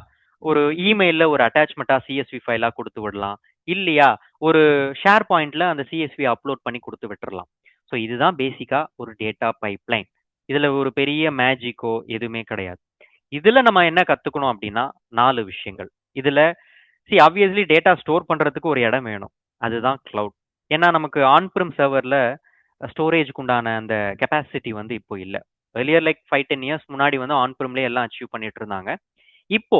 ஒரு இமெயில்ல ஒரு அட்டாச்மெண்ட்டா சிஎஸ்வி ஃபைலா கொடுத்து விடலாம், இல்லையா ஒரு ஷேர் பாயிண்ட்ல அந்த சிஎஸ்வி அப்லோட் பண்ணி கொடுத்து விட்டுறலாம். ஸோ இதுதான் பேசிக்கா ஒரு டேட்டா பைப்லைன். இதுல ஒரு பெரிய மேஜிக்கோ எதுவுமே கிடையாது. இதுல நம்ம என்ன கத்துக்கணும் அப்படின்னா 4 விஷயங்கள். இதுல ஆப்வியஸ்லி டேட்டா ஸ்டோர் பண்றதுக்கு ஒரு இடம் வேணும், அதுதான் கிளவுட். ஏன்னா நமக்கு ஆன்பிரம் சர்வர்ல ஸ்டோரேஜ்க்கு உண்டான அந்த கெப்பாசிட்டி வந்து இப்போ இல்லை. எர்லியர் லைக் 5-10 இயர்ஸ் முன்னாடி வந்து ஆன்பிரம்லேயே எல்லாம் அச்சீவ் பண்ணிட்டு இருந்தாங்க. இப்போ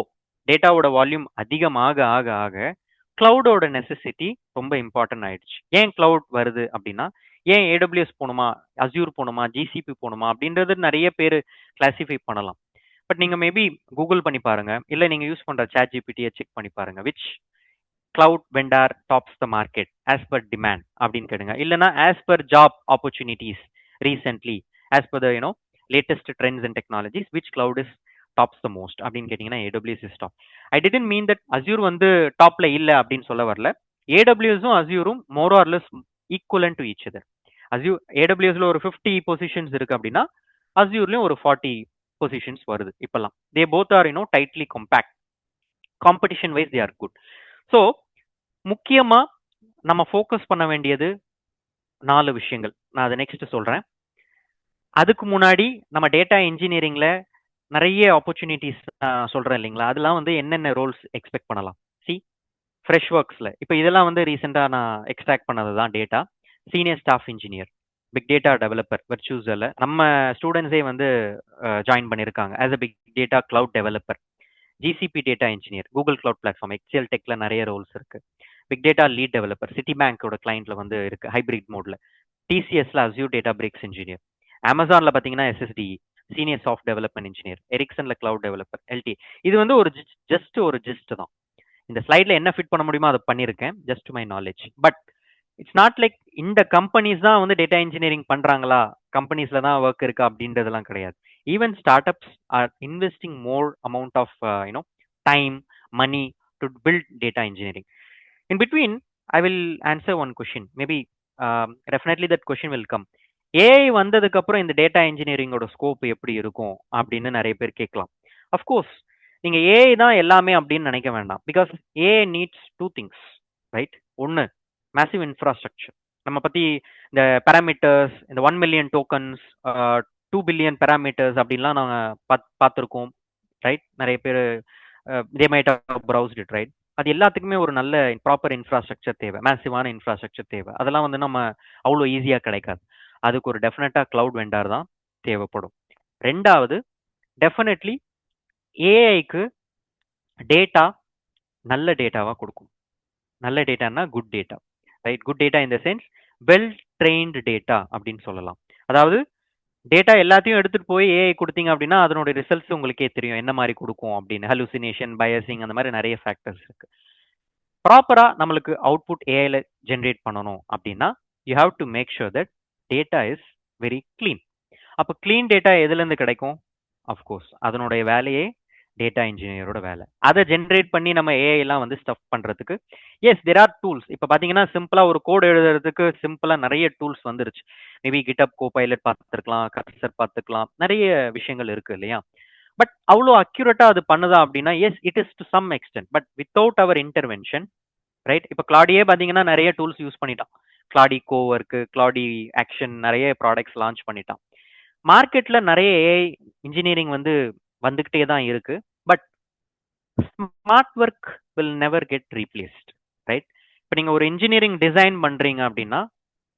டேட்டாவோட வால்யூம் அதிகமாக ஆக ஆக கிளவுடோட நெசசிட்டி ரொம்ப இம்பார்ட்டன்ட் ஆயிடுச்சு. ஏன் கிளவுட் வருது அப்படின்னா, ஏன் ஏடபிள்யூஎஸ் போகணுமா, அஸ்யூர் போகணுமா, ஜிசிபி போகணுமா அப்படின்றது நிறைய பேர் கிளாசிஃபை பண்ணலாம். பட் நீங்க மேபி கூகுள் பண்ணி பாருங்க, இல்லை நீங்க யூஸ் பண்ற சாட் ஜிபிடியை செக் பண்ணி பாருங்க, which cloud vendor tops the market as per demand அப்படின்னு கேளுங்க. இல்லைன்னா as per job opportunities recently, as per the latest trends and technologies, which cloud is tops the most அப்படின்னு கேட்டீங்கன்னா AWS is top. I didn't mean that Azure வந்து டாப்ல இல்லை அப்படின்னு சொல்ல வரல. AWSம் Azureம் more or less equivalent to each other. Azure AWSல ஒரு 50 பொசிஷன்ஸ் இருக்கு அப்படின்னா Azureலயும் ஒரு 40 பொசிஷன்ஸ் வருது இப்பெல்லாம். they both are tightly compact. competition wise they are good. So முக்கியமா நம்ம ஃபோக்கஸ் பண்ண வேண்டியது 4 விஷயங்கள். நான் அதை நெக்ஸ்ட் சொல்றேன். அதுக்கு முன்னாடி நம்ம டேட்டா இன்ஜினியரிங்ல நிறைய ஆப்பர்ச்சுனிட்டிஸ் சொல்றேன் இல்லைங்களா, அதெல்லாம் வந்து என்னென்ன ரோல்ஸ் எக்ஸ்பெக்ட் பண்ணலாம். ஃப்ரெஷ் ஒர்க்ஸ்ல இப்போ இதெல்லாம் வந்து ரீசெண்டாக நான் எக்ஸ்ட்ராக்ட் பண்ணது தான் data. Senior staff engineer, big data developer வெர்ச்சூஸில் நம்ம ஸ்டூடெண்ட்ஸே வந்து ஜாயின் பண்ணியிருக்காங்க as a big data cloud developer. GCP data engineer, Google cloud platform, XL டெக்ல நிறைய ரோல்ஸ் இருக்கு. Big data lead developer, Citi பேங்கோட கிளைண்ட்ல வந்து இருக்கு ஹைபிரிட் மோட்ல. டிசிஎஸ்ல அஸ்யூர் டேட்டா பிரேக்ஸ் இன்ஜினியர். அமேசான்ல பார்த்தீங்கன்னா SST senior soft development engineer. எரிக்சன்ல cloud developer LT. இது வந்து ஒரு ஒரு ஜிஸ்ட் தான். இந்த ஸ்லைட்ல என்ன ஃபிட் பண்ண முடியுமோ அதை பண்ணியிருக்கேன், just my knowledge. But it's not like இந்த கம்பெனிஸ் தான் வந்து டேட்டா இன்ஜினியரிங் பண்றாங்களா, கம்பெனிஸ்ல தான் ஒர்க் இருக்கா அப்படின்றதெல்லாம் கிடையாது. Even start ups are investing more amount of you know time, money to build data engineering. In between I will answer one question, maybe definitely that question will come. AI வந்ததுக்கு அப்புறம் இந்த டேட்டா இன்ஜினியரிங்கோட ஸ்கோப் எப்படி இருக்கும் அப்படின்னு நிறைய பேர் கேட்கலாம். அஃப்கோர்ஸ் நீங்க ஏஐ தான் எல்லாமே அப்படின்னு நினைக்க வேண்டாம். Because AI needs two things, right? ஒன்று மேசிவ் இன்ஃப்ராஸ்ட்ரக்சர். நம்ம பத்தி இந்த பேராமீட்டர்ஸ், இந்த 1 மில்லியன் டோக்கன்ஸ், 2 பில்லியன் பேராமீட்டர்ஸ் அப்படின்லாம் நாங்கள் பார்த்துருக்கோம், ரைட்? நிறைய பேர் they might have browsed it, right? அது எல்லாத்துக்குமே ஒரு நல்ல ப்ராப்பர் இன்ஃப்ராஸ்ட்ரக்சர் தேவை, மேசிவான இன்ஃப்ராஸ்ட்ரக்சர் தேவை. அதெல்லாம் வந்து நம்ம அவ்வளோ ஈஸியாக கிடைக்காது. அதுக்கு ஒரு டெஃபினட்டாக கிளவுட் வெண்டார் தான் தேவைப்படும். ரெண்டாவது, டெஃபினெட்லி ஏஐக்கு டேட்டா நல்ல டேட்டாவாக கொடுக்கும். நல்ல டேட்டான்னா good data, right? Good data in the sense well trained data அப்படின்னு சொல்லலாம். அதாவது டேட்டா எல்லாத்தையும் எடுத்துட்டு போய் ஏஐ கொடுத்தீங்க அப்படின்னா அதனோட ரிசல்ட்ஸ் உங்களுக்கே தெரியும் என்ன மாதிரி கொடுக்கும் அப்படின்னு. ஹலுசினேஷன், பயசிங், அந்த மாதிரி நிறைய ஃபேக்டர்ஸ் இருக்கு. ப்ராப்பரா நம்மளுக்கு அவுட்புட் ஏஐல ஜென்ரேட் பண்ணணும் அப்படின்னா you have to make sure that data is very clean. அப்போ கிளீன் டேட்டா எதுலேருந்து கிடைக்கும்? அஃப்கோர்ஸ் அதனுடைய வேலையே டேட்டா இன்ஜினியரோட வேலை. அதை ஜென்ரேட் பண்ணி நம்ம ஏஐ எல்லாம் வந்து ஸ்டஃப் பண்றதுக்கு எஸ் தேர் ஆர் டூல்ஸ். இப்போ பார்த்தீங்கன்னா சிம்பிளா ஒரு கோட் எழுதுறதுக்கு சிம்பிளா நிறைய டூல்ஸ் வந்துருச்சு. மேபி கிட்டப் கோபைலட் பார்த்துருக்கலாம், கர்சர் பார்த்துக்கலாம், நிறைய விஷயங்கள் இருக்கு இல்லையா? பட் அவ்வளோ அக்யூரேட்டா அது பண்ணுதா அப்படின்னா yes it is to some extent, but without our intervention, right? இப்போ கிளாடியே பார்த்தீங்கன்னா நிறைய டூல்ஸ் யூஸ் பண்ணிட்டான். கிளாடி கோவர்க்கு, கிளாடி ஆக்ஷன், நிறைய ப்ராடக்ட்ஸ் லான்ச் பண்ணிட்டான். மார்க்கெட்ல நிறைய ஏஐ இன்ஜினியரிங் வந்து வந்துகிட்டே தான் இருக்கு. But smart work will never get replaced, right? இப்போ நீங்க ஒரு இன்ஜினியரிங் டிசைன் பண்றீங்க அப்படின்னா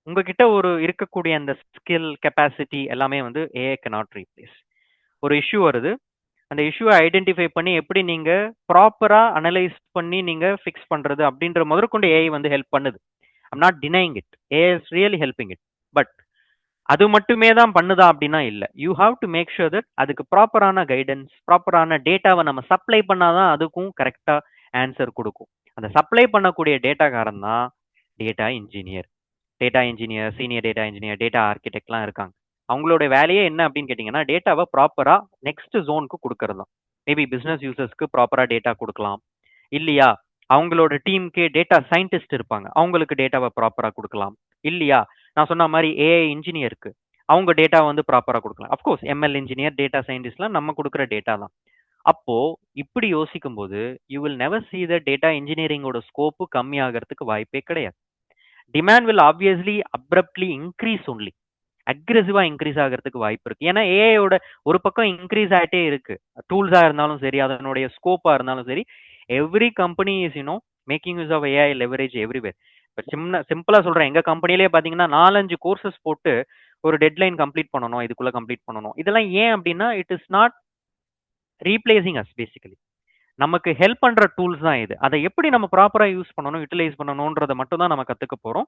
உங்ககிட்ட ஒரு இருக்கக்கூடிய அந்த ஸ்கில் கெப்பாசிட்டி எல்லாமே வந்து ஏஐ cannot ரீப்ளேஸ். ஒரு இஷ்யூ வருது, அந்த இஷ்யூவை ஐடென்டிஃபை பண்ணி எப்படி நீங்க ப்ராப்பரா அனலைஸ் பண்ணி நீங்க ஃபிக்ஸ் பண்றது அப்படின்ற முதற்கொண்டு ஏஐ வந்து ஹெல்ப் பண்ணுது. I'm not denying it, AI is really helping it. But அது மட்டுமே தான் பண்ணுதா அப்படின்னா இல்லை. You have to make sure that அதுக்கு ப்ராப்பரான கைடன்ஸ், ப்ராப்பரான டேட்டாவை நம்ம சப்ளை பண்ணாதான் அதுக்கும் கரெக்டா ஆன்சர் கொடுக்கும். அந்த சப்ளை பண்ணக்கூடிய டேட்டாக்காரன் தான் data engineer. Data engineer, senior data engineer, டேட்டா ஆர்கிடெக்ட்லாம் இருக்காங்க. அவங்களோட வேலையே என்ன அப்படின்னு கேட்டிங்கன்னா டேட்டாவை ப்ராப்பரா நெக்ஸ்ட் ஜோனுக்கு கொடுக்கறது தான். மேபி பிஸ்னஸ் யூசர்ஸ்க்கு ப்ராப்பரா டேட்டா கொடுக்கலாம், இல்லையா அவங்களோட டீமுக்கே டேட்டா சயின்டிஸ்ட் இருப்பாங்க, அவங்களுக்கு டேட்டாவை ப்ராப்பரா கொடுக்கலாம், இல்லையா நான் சொன்ன மாதிரி ஏஐ இன்ஜினியருக்கு அவங்க டேட்டா வந்து ப்ராப்பரா கொடுக்கலாம். அஃப்கோர்ஸ் எம்எல் இன்ஜினியர், டேட்டா சயின்டிஸ்ட்லாம் நம்ம கொடுக்குற டேட்டா தான். அப்போ இப்படி யோசிக்கும் போது you will never see the data இன்ஜினியரிங்கோட ஸ்கோப்பு கம்மியாகிறதுக்கு வாய்ப்பே கிடையாது. Demand will obviously abruptly increase only, அக்ரெசிவா இன்க்ரீஸ் ஆகிறதுக்கு வாய்ப்பு இருக்கு. ஏன்னா ஏஐயோட ஒரு பக்கம் இன்க்ரீஸ் ஆகிட்டே இருக்கு. டூல்ஸா இருந்தாலும் சரி, அதனுடைய ஸ்கோப்பா இருந்தாலும் சரி, every company is making use of AI leverage everywhere. இப்போ சிம்பிளா சொல்றேன், எங்க கம்பெனிலே பாத்தீங்கன்னா 4-5 கோர்சஸ் போட்டு ஒரு டெட்லைன் கம்ப்ளீட் பண்ணணும், இதுக்குள்ள கம்ப்ளீட் பண்ணணும். இதெல்லாம் ஏன் அப்படின்னா it is not replacing us. Basically நமக்கு ஹெல்ப் பண்ற டூல்ஸ் தான் இது. அதை எப்படி நம்ம ப்ராப்பரா யூஸ் பண்ணணும், யூட்டிலைஸ் பண்ணணும்ன்றதை மட்டும் தான் நம்ம கத்துக்க போறோம்.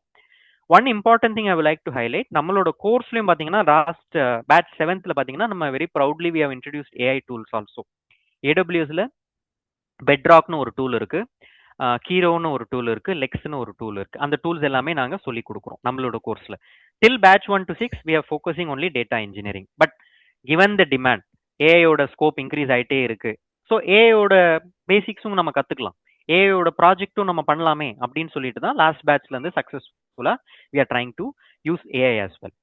One important thing I would like to highlight, நம்மளோட கோர்ஸ்லயும் பாத்தீங்கன்னா லாஸ்ட் பேட்ச் 7th பாத்தீங்கன்னா நம்ம very proudly we have introduced AI tools also. ஏடபிள்யூஎஸ்ல பெட்ராக்னு ஒரு டூல் இருக்கு, கீரோன்னு ஒரு டூல் இருக்கு, லெக்ஸ்னு ஒரு டூல் இருக்கு. அந்த டூல்ஸ் எல்லாமே நாங்க சொல்லி கொடுக்குறோம் நம்மளோட கோர்ஸ்ல. Till batch 1 to 6 we are focusing only data engineering. But given the demand, ஏஐயோட ஸ்கோப் இன்க்ரீஸ் ஆயிட்டே இருக்கு. ஸோ ஏஐயோட பேசிக்ஸும் நம்ம கத்துக்கலாம், ஏஐயோட ப்ராஜெக்ட்டும் நம்ம பண்ணலாமே அப்படின்னு சொல்லிட்டு தான் லாஸ்ட் பேட்ச்ல இருந்து சக்சஸ்ஃபுல்லா we are trying to use AI as well.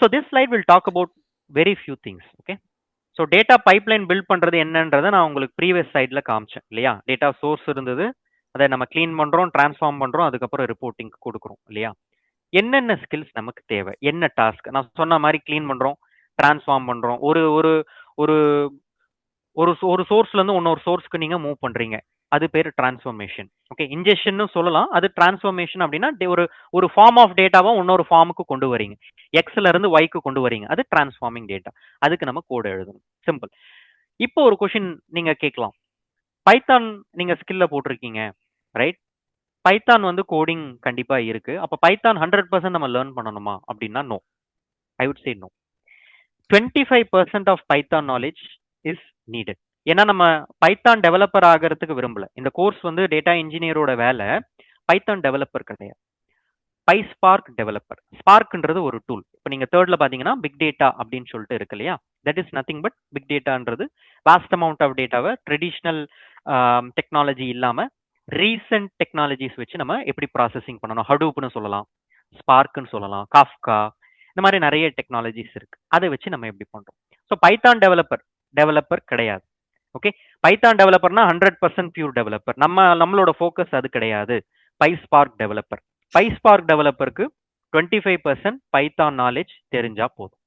So this slide will talk about very few things. Okay, so data pipeline build பண்றது என்னன்றதை நான் உங்களுக்கு ப்ரீவியஸ் சைட்ல காமிச்சேன் இல்லையா? டேட்டா சோர்ஸ் இருந்தது, அதை நம்ம கிளீன் பண்றோம், டிரான்ஸ்ஃபார்ம் பண்றோம், அதுக்கப்புறம் ரிப்போர்ட்டிங் கொடுக்குறோம் இல்லையா? என்னென்ன ஸ்கில்ஸ் நமக்கு தேவை, என்ன டாஸ்க்? நான் சொன்ன மாதிரி கிளீன் பண்றோம், டிரான்ஸ்ஃபார்ம் பண்றோம், ஒரு ஒரு ஒரு ஒரு ஒரு சோர்ஸ்ல இருந்து இன்னொரு சோர்ஸ்க்கு நீங்க மூவ் பண்றீங்க, அது பேர் டிரான்ஸ்ஃபர்மேஷன். ஓகே, இன்ஜெக்ஷன் சொல்லலாம். அது டிரான்ஸ்ஃபர்மேஷன் அப்படின்னா ஒரு ஃபார்ம் ஆஃப் டேட்டாவை இன்னொரு ஃபார்முக்கு கொண்டு வரீங்க. எக்ஸ்ல இருந்து ஒய்க்கு கொண்டு வரீங்க. அது டிரான்ஸ்ஃபார்மிங் டேட்டா. அதுக்கு நம்ம கோட் எழுதணும். சிம்பிள். இப்போ ஒரு கொஷின் நீங்க கேட்கலாம். பைத்தான் நீங்க ஸ்கில்ல போட்டிருக்கீங்க, ரைட்? பைத்தான் வந்து கோடிங் கண்டிப்பா இருக்கு. அப்ப பைத்தான் 100% நம்ம லேர்ன் பண்ணணுமா அப்படின்னா no. I would say no. 25% of Python knowledge is needed. ஏன்னா நம்ம பைத்தான் டெவலப்பர் ஆகிறதுக்கு விரும்பல. இந்த கோர்ஸ் வந்து டேட்டா இன்ஜினியரோட வேலை பைத்தான் டெவலப்பர் கிடையாது. PySpark developer. ஸ்பார்க்ன்றது ஒரு டூல். இப்போ நீங்க தேர்ட்ல பாத்தீங்கன்னா பிக் டேட்டா அப்படின்னு சொல்லிட்டு இருக்கு இல்லையா? That is nothing but big டேட்டான்றது வாஸ்ட் அமௌண்ட் ஆஃப் டேட்டாவை ட்ரெடிஷ்னல் டெக்னாலஜி இல்லாம ரீசெண்ட் டெக்னாலஜிஸ் வச்சு நம்ம எப்படி ப்ராசஸிங் பண்ணணும். ஹடூப்னு சொல்லலாம், ஸ்பார்க்னு சொல்லலாம், காஃப்கா, இந்த மாதிரி நிறைய டெக்னாலஜிஸ் இருக்கு. அதை வச்சு நம்ம எப்படி பண்றோம். ஸோ பைத்தான் டெவலப்பர் கிடையாது. ஓகே, பைத்தான் டெவலப்பர்னா 100% பியூர் டெவலப்பர். நம்மளோட ஃபோக்கஸ் அது கிடையாது. PySpark developer. பைஸ்பார்க் டெவலப்பருக்கு 25% பைத்தான் நாலேஜ் தெரிஞ்சா போதும்.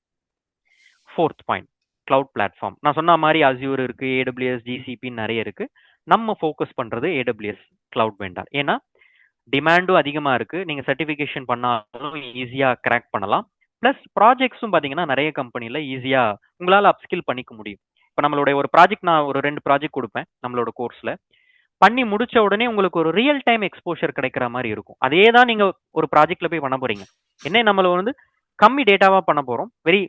Fourth point, cloud platform. நான் சொன்ன மாதிரி அஸ்யூர் இருக்கு, ஏடபிள்யூஎஸ், ஜிசிபி நிறைய இருக்கு. நம்ம ஃபோக்கஸ் பண்றது ஏடபிள்யூஎஸ் கிளவுட் வெண்டார். ஏன்னா டிமாண்டும் அதிகமா இருக்கு. நீங்க சர்டிஃபிகேஷன் பண்ணாலும் ஈஸியா கிராக் பண்ணலாம். பிளஸ் ப்ராஜெக்ட்ஸும் பாத்தீங்கன்னா நிறைய கம்பெனில ஈஸியா உங்களால அப்ஸ்கில் பண்ணிக்க முடியும். இப்போ நம்மளுடைய ஒரு ப்ராஜெக்ட், நான் ஒரு 2 ப்ராஜெக்ட் கொடுப்பேன் நம்மளோட கோர்ஸ்ல. பண்ணி முடிச்ச உடனே உங்களுக்கு ஒரு ரியல் டைம் எக்ஸ்போஷர் கிடைக்கிற மாதிரி இருக்கும். அதே தான் நீங்க ஒரு ப்ராஜெக்ட்ல போய் பண்ண போறீங்க. என்ன, நம்மள வந்து கம்மி டேட்டாவா பண்ண போறோம். Very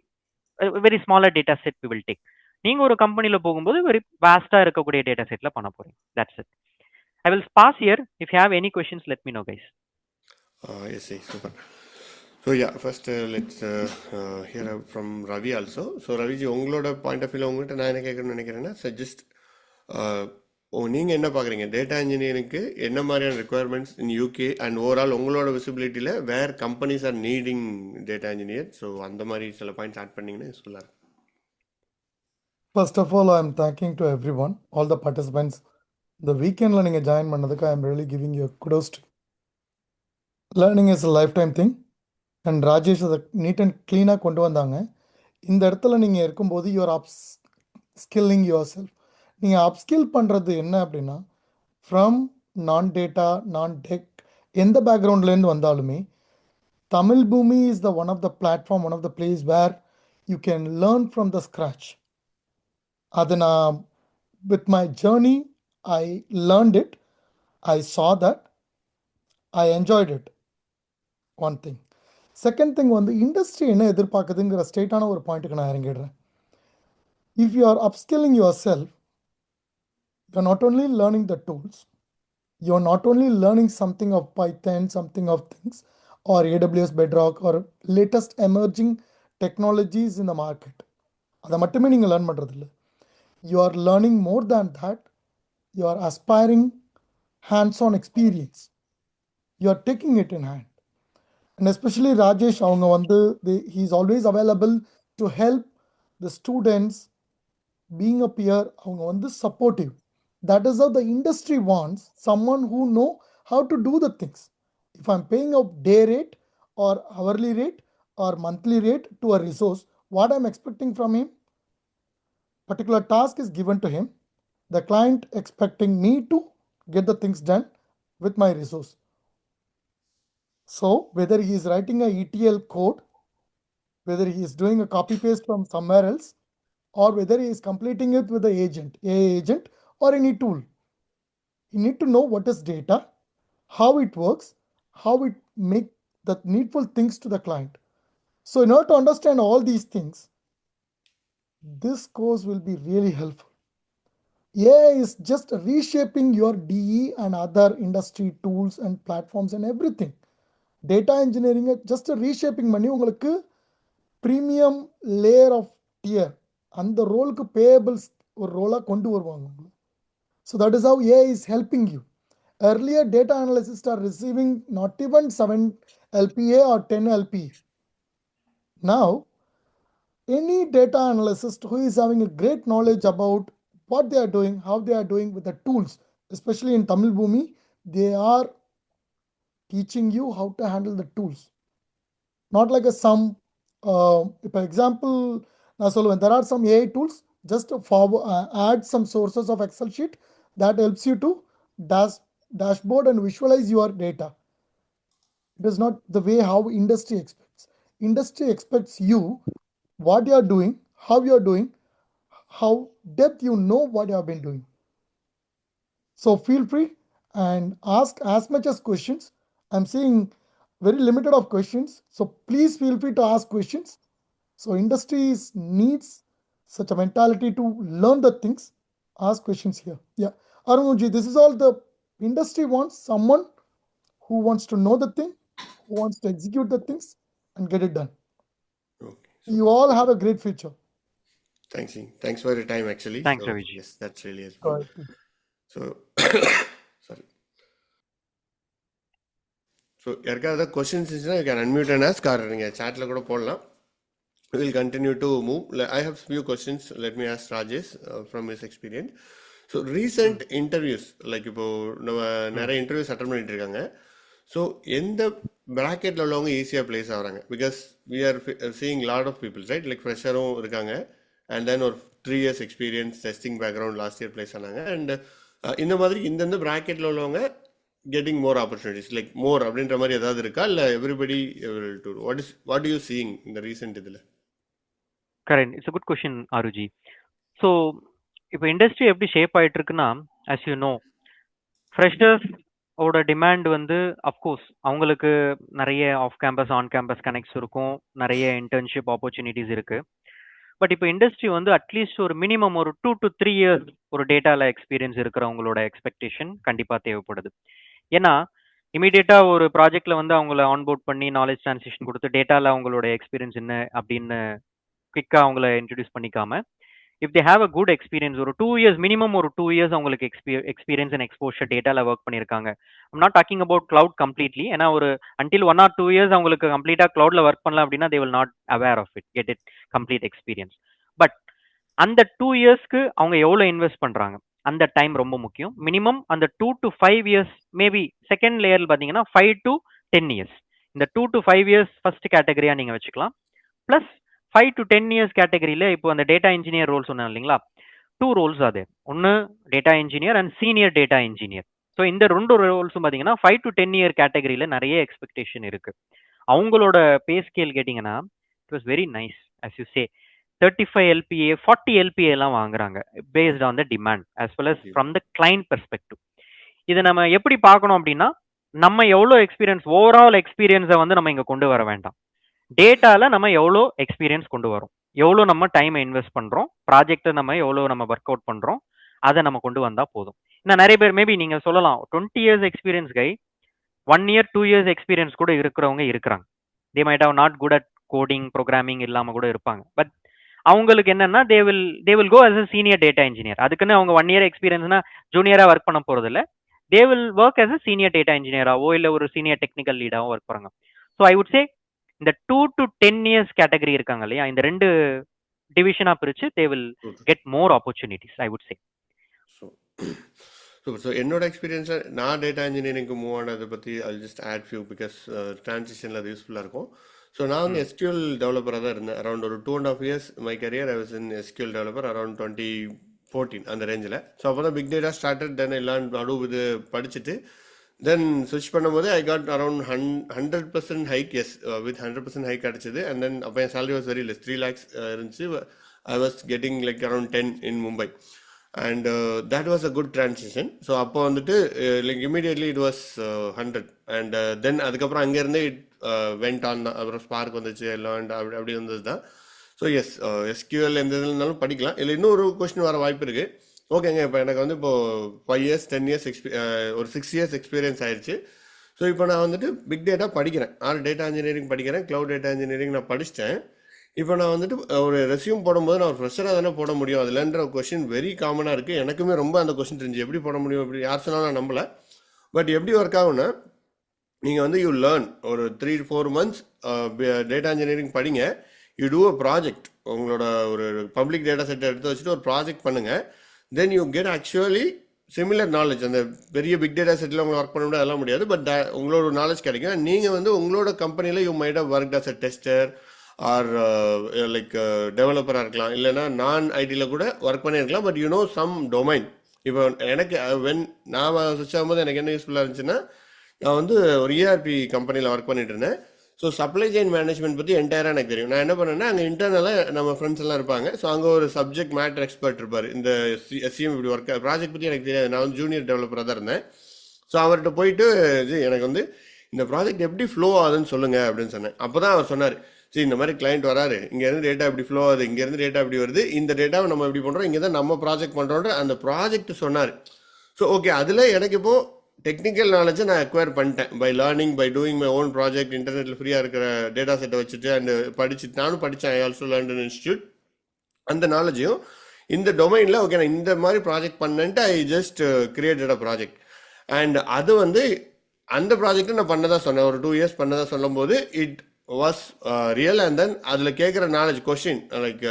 very smaller data set we will take. நீங்க ஒரு கம்பெனில போகும்போது வெரி வாஸ்டா இருக்கக்கூடிய டேட்டா செட்ல பண்ண போறீங்க. That's it. I will pause here. If you have any questions, let me know, guys. Yes, super. So yeah, first let's hear from Ravi also. So Raviji, உங்களோட பாயிண்ட் ஆஃப் வியூல உங்கள்கிட்ட நான் என்ன கேட்கணும்னு நினைக்கிறேன்னா, சஜஸ்ட் நீங்கள் என்ன பார்க்குறீங்க, டேட்டா இன்ஜினியரிங்க்கு என்ன மாதிரியான requirements in UK and overall உங்களோட விசிபிலிட்டியில் where companies are needing data engineer? So அந்த மாதிரி சில பாயிண்ட்ஸ் ஆட் பண்ணிங்கன்னு சொல்லலாம். First of all, I am thanking to everyone, all the participants. The weekend learning join பண்ணதுக்கு I am really giving you a kudos to. Learning is a lifetime thing. And Rajesh அதை நீட் அண்ட் க்ளீனாக கொண்டு வந்தாங்க. இந்த இடத்துல நீங்கள் இருக்கும்போது யூஆர் ஸ்கில்லிங் யுவர் செல்ஃப். நீங்கள் அப்ஸ்கில் பண்ணுறது என்ன அப்படின்னா, ஃப்ரம் நான் டேட்டா, நான் டெக், எந்த பேக்ரவுண்ட்லேருந்து வந்தாலுமே Tamil Bhoomi is the one of the platform, one of the place where you can learn from the scratch. அது நான் with my journey, I learned it, I saw that, I enjoyed it. One thing. Second thing வந்து இண்டஸ்ட்ரி என்ன எதிர்பார்க்குதுங்கிற ஸ்ட்ரெயிட்டான ஒரு பாயிண்ட்டுக்கு நான் இறங்கிடுறேன். If you are upskilling yourself, you are not only learning the tools, you are not only learning something of Python, something of things, or AWS Bedrock, or latest emerging technologies in the market. அதை மட்டுமே நீங்கள் லேர்ன் பண்ணுறது இல்லை. You are learning more than that. You are aspiring hands-on experience. You are taking it in hand. And especially Rajesh, he is always available to help the students, being a peer, supportive. That is how the industry wants someone who know how to do the things. If I'm paying a day rate or hourly rate or monthly rate to a resource, what I'm expecting from him, particular task is given to him, the client expecting me to get the things done with my resource. So whether he is writing a ETL code, whether he is doing a copy paste from somewhere else, or whether he is completing it with the agent, AI agent, or any tool, you need to know what is data, how it works, how it make the needful things to the client. So in order to understand all these things, this course will be really helpful. AI is just reshaping your DE and other industry tools and platforms and everything. Data engineering just a reshaping பண்ணி உங்களுக்கு ப்ரீமியம் லேயர் ஆஃப் டியர் அந்த ரோலுக்கு பேயபிள்ஸ் ஒரு ரோலாக கொண்டு வருவாங்க உங்களுக்கு. So that is have AI is helping you. Earlier data analysts are receiving not even 7 LPA or 10 LPA. Now, any data analyst who is having a great knowledge about what they are doing, how they are doing with the tools, especially in Tamil Bhumi, they are teaching you how to handle the tools. Not like a some, for example, there are some AI tools, just add some sources of Excel sheet that helps you to dashboard and visualize your data. It is not the way how industry expects. Industry expects you what you are doing, how you are doing, how depth you know what you have been doing. So feel free and ask as much as questions. I'm seeing very limited of questions. So please feel free to ask questions. So industries needs such a mentality to learn the things. Ask questions here. Yeah. Arunji, this is all the industry wants. Someone who wants to know the thing, who wants to execute the things and get it done. Okay. You all have a great future. Thanks, Singh. Thanks for your time, actually. Thanks, So, Raviji. yes, that's really Go helpful. ahead, please. So, sorry. So, யாருக்காவது questions இருந்துச்சுன்னா you can unmute and ask, or நீங்கள் chatல கூட போடலாம். We will continue to move. I have few questions. Let me ask Rajesh from his experience. So, recent interviews, like இப்போ நம்ம நிறைய இன்டர்வியூஸ் அட்டன் பண்ணிட்டு இருக்காங்க. ஸோ எந்த ப்ராக்கெட்டில் உள்ளவங்க ஈஸியாக பிளேஸ் ஆகிறாங்க? Because we are seeing lot of peoples, right? Like ஃப்ரெஷரும் இருக்காங்க, அண்ட் தென் ஒரு 3 years experience, testing background last year place ஆனாங்க, அண்ட் இந்த மாதிரி இந்தந்த ப்ராக்கெட்டில் உள்ளவங்க getting more opportunities, like more அப்படின்ற மாதிரி ஏதாவது இருக்கா, இல்லை everybody to what you seeing இந்த ரீசெண்ட் இதில்? Correct, it's a good question Aaruji. So இப்போ இண்டஸ்ட்ரி எப்படி ஷேப் ஆயிட்டு இருக்குன்னா, as you know, ஃப்ரெஷர்ஸ் ஓட டிமாண்ட் வந்து அஃப்கோர்ஸ் அவங்களுக்கு நிறைய off campus on campus connects இருக்கும், நிறைய இன்டர்ன்ஷிப் ஆப்பர்ச்சுனிட்டிஸ் இருக்கு. பட் இப்போ இண்டஸ்ட்ரி வந்து அட்லீஸ்ட் ஒரு மினிமம் ஒரு 2 to 3 years ஒரு டேட்டால எக்ஸ்பீரியன்ஸ் இருக்கிறவங்களோட எக்ஸ்பெக்டேஷன் கண்டிப்பாக தேவைப்படுது. ஏன்னா இமீடியட்டாக ஒரு ப்ராஜெக்ட்ல வந்து அவங்கள ஆன்போர்ட் பண்ணி நாலேஜ் ட்ரான்சிஷன் கொடுத்து டேட்டால அவங்களோட எக்ஸ்பீரியன்ஸ் என்ன அப்படின்னு குவிக்காக அவங்கள இன்ட்ரடியூஸ் பண்ணிக்காம, if they have a good experience, ஒரு 2 years மினிமம், ஒரு 2 years அவங்களுக்கு எக்ஸ்பீரியன்ஸ் அண்ட் எக்ஸ்போஷர் டேட்டால ஒர்க் பண்ணியிருக்காங்க. I'm not talking about cloud completely, ஏன்னா ஒரு அன்டில் 1 or 2 years அவங்களுக்கு கம்ப்ளீட்டா கிளவுட்ல ஒர்க் பண்ணலாம் அப்படின்னா they will not aware of it, get it complete experience. But அந்த 2 yearsக்கு அவங்க எவ்வளோ இன்வெஸ்ட் பண்றாங்க, அந்த டைம் ரொம்ப முக்கியம். மினிமம் அந்த 2 to 5 years, மேபி செகண்ட் லேயர்ல பார்த்தீங்கன்னா 5 to 10 years. இந்த 2 to 5 years ஃபர்ஸ்ட் கேட்டகரியா நீங்க வச்சுக்கலாம். பிளஸ் 5 to 10 years கேட்டகரியில இப்போ அந்த டேட்டா இன்ஜினியர் ரோல் சொன்னேன் இல்லைங்களா, 2 roles அது, ஒன்று data engineer and senior data engineer. So இந்த 2 ரோல்ஸும் பார்த்தீங்கன்னா 5 to 10 year கேட்டகரியில நிறைய எக்ஸ்பெக்டேஷன் இருக்கு. அவங்களோட பே ஸ்கேல் கேட்டிங்கன்னா it was very nice. as you say 35 LPA 40 LPA எல்லாம் வாங்குறாங்க based on the demand as well as from the client perspective. இதை நம்ம எப்படி பார்க்கணும் அப்படின்னா, நம்ம எவ்வளோ எக்ஸ்பீரியன்ஸ், ஓவரால் எக்ஸ்பீரியன்ஸை வந்து நம்ம இங்கே கொண்டு வர வேண்டாம். டேட்டால நம்ம எவ்வளோ எக்ஸ்பீரியன்ஸ் கொண்டு வரோம், எவ்வளோ நம்ம டைமை இன்வெஸ்ட் பண்ணுறோம், ப்ராஜெக்டை நம்ம எவ்வளோ நம்ம ஒர்க் அவுட் பண்ணுறோம், அதை நம்ம கொண்டு வந்தால் போதும். இன்னும் நிறைய பேர் மேபி நீங்கள் சொல்லலாம் 20 years experience guy 1 year 2 years experience கூட இருக்கிறவங்க இருக்கிறாங்க. They might have not good at coding programming இல்லாமல் கூட இருப்பாங்க. பட் அவங்களுக்கு என்னன்னா they will go as a senior data engineer. அதுக்குன்னு அவங்க 1 year எக்ஸ்பீரியன்ஸ்னா ஜூனியராக ஒர்க் பண்ண போகிறது இல்லை. They will work as a senior data இன்ஜினியராகவோ இல்லை ஒரு சீனியர் டெக்னிக்கல் லீடாகவோ ஒர்க் பண்ணுறாங்க. ஸோ ஐ வுட் சே இந்த 2 to 10 years கேட்டகரி இருக்காங்க இல்லையா, இந்த 2 டிவிஷனா பிரிச்சு they will get more opportunities, I would say. So என்னோட எக்ஸ்பீரியன்ஸை நான் டேட்டா இன்ஜினியரிங்க்கு மூவ் ஆனதை பற்றி I just add few because ட்ரான்சிஷனில் அது யூஸ்ஃபுல்லாக இருக்கும். ஸோ நான் வந்து எஸ்கியூஎல் டெவலப்பராக தான் இருந்தேன். அரௌண்ட் ஒரு 2.5 years my career I was in SQL developer around 2014 அந்த ரேஞ்சில். ஸோ அப்போ தான் பிக் டேட்டா ஸ்டார்டட், தென் எல்லாம் நடுவு இது படிச்சுட்டு தென் ஸ்விட்ச் பண்ணும்போது I got around 100% hike. Yes, with 100% hike கிடச்சிது. அண்ட் தென் அப்போ என் salary was very less, 3 lakhs இருந்துச்சு. I was getting like around 10 in Mumbai. And that was a good transition. So அப்போ வந்துட்டு like immediately it was 100. And then அதுக்கப்புறம் அங்கேருந்து இட் வெண்ட் ஆன் தான். அப்புறம் ஸ்பார்க் வந்துச்சு எல்லாம் அப்படி வந்தது தான். ஸோ எஸ், எஸ்கியூஎல் எந்த இதில் இருந்தாலும் படிக்கலாம். இல்லை இன்னொரு கொஸ்டின் வர வாய்ப்பு இருக்குது. ஓகேங்க, இப்போ எனக்கு வந்து இப்போது 5 years 10 years ஒரு 6 years எக்ஸ்பீரியன்ஸ் ஆயிடுச்சு. ஸோ இப்போ நான் வந்துட்டு பிக் டேட்டா படிக்கிறேன், டேட்டா இன்ஜினியரிங் படிக்கிறேன், க்ளவுட் டேட்டா இன்ஜினியரிங் நான் படிச்சிட்டேன். இப்போ நான் வந்துட்டு ஒரு ரெஸ்யூம் போடும்போது நான் ஒரு ஃப்ரெஷராக தானே போட முடியும் அதுலன்ற கொஸ்டின் வெரி காமனாக இருக்குது. எனக்குமே ரொம்ப அந்த கொஸ்டின் தெரிஞ்சு எப்படி போட முடியும், எப்படி யார் சொன்னாலும் நான் நம்பலை. பட் எப்படி ஒர்க் ஆகும்னா, நீங்கள் வந்து யூ லேர்ன் ஒரு 3-4 months டேட்டா இன்ஜினியரிங் படிங்க. யூ டூ அ ப்ராஜெக்ட், உங்களோட ஒரு பப்ளிக் டேட்டா செட்டை எடுத்து வச்சுட்டு ஒரு ப்ராஜெக்ட் பண்ணுங்கள். Then you get actually similar knowledge. அந்த பெரிய பிக் டேட்டா செட்டில் உங்களை ஒர்க் பண்ண முடியாது, அதெல்லாம் முடியாது. பட் உங்களோட நாலேஜ் கிடைக்கும். நீங்கள் வந்து உங்களோட கம்பெனியில் you might have worked as a tester or like டெவலப்பராக இருக்கலாம், இல்லைனா நான் ஐடியில் கூட ஒர்க் பண்ணியிருக்கலாம். But you know some domain, இப்போ எனக்கு வென் நான் சுவிட்ச் ஆகும்போது எனக்கு என்ன யூஸ்ஃபுல்லாக இருந்துச்சுன்னா, நான் வந்து ஒரு இஆர்பி கம்பெனியில் ஒர்க் பண்ணிட்டு இருந்தேன். ஸோ சப்ளை செயின் மேனேஜ்மெண்ட் பற்றி என்டையராக எனக்கு தெரியும். நான் என்ன பண்ணேன்னா, அங்கே இன்டர்னலாக நம்ம ஃப்ரெண்ட்ஸ் எல்லாம் இருப்பாங்க. ஸோ அங்கே ஒரு சப்ஜெக்ட் மேட்டர் எக்ஸ்பர்ட் இருப்பார். இந்த எஸ்சிஎம் இப்படி ஒர்க் ப்ராஜெக்ட் பற்றி எனக்கு தெரியாது. நான் வந்து ஜூனியர் டெவலப்பராக தான் இருந்தேன். ஸோ அவர்கிட்ட போயிட்டு எனக்கு வந்து இந்த ப்ராஜெக்ட் எப்படி ஃப்ளோ ஆகுதுன்னு சொல்லுங்கள் அப்படின்னு சொன்னேன். அப்போ தான் அவர் சொன்னார், சரி இந்த மாதிரி கிளைண்ட் வராரு, இங்கேருந்து டேட்டா இப்படி ஃப்ளோ ஆகுது, இங்கேருந்து டேட்டா இப்படி வருது, இந்த டேட்டாவை நம்ம இப்படி பண்ணுறோம், இங்கே தான் நம்ம ப்ராஜெக்ட் பண்ணுறோன்ற அந்த ப்ராஜெக்ட் சொன்னார். ஸோ ஓகே, அதில் எனக்கு இப்போது டெக்னிக்கல் நாலேஜை நான் அக்வயர் பண்ணிட்டேன் by learning, by doing my own project, இன்டர்நெட்டில் ஃப்ரீயாக இருக்கிற டேட்டா செட்டை வச்சுட்டு அண்ட் படிச்சுட்டு நானும் படித்தேன். I also learn in institute. அந்த நாலேஜையும் இந்த டொமைனில் ஓகே நான் இந்த மாதிரி ப்ராஜெக்ட் பண்ணேன்ட்டு I just created a project. And அது வந்து அந்த ப்ராஜெக்ட்டை நான் பண்ணதான் சொன்னேன். ஒரு 2 years பண்ணதான் சொல்லும்போது it was real. And then அதில் கேட்குற நாலேஜ் கொஷின் லைக்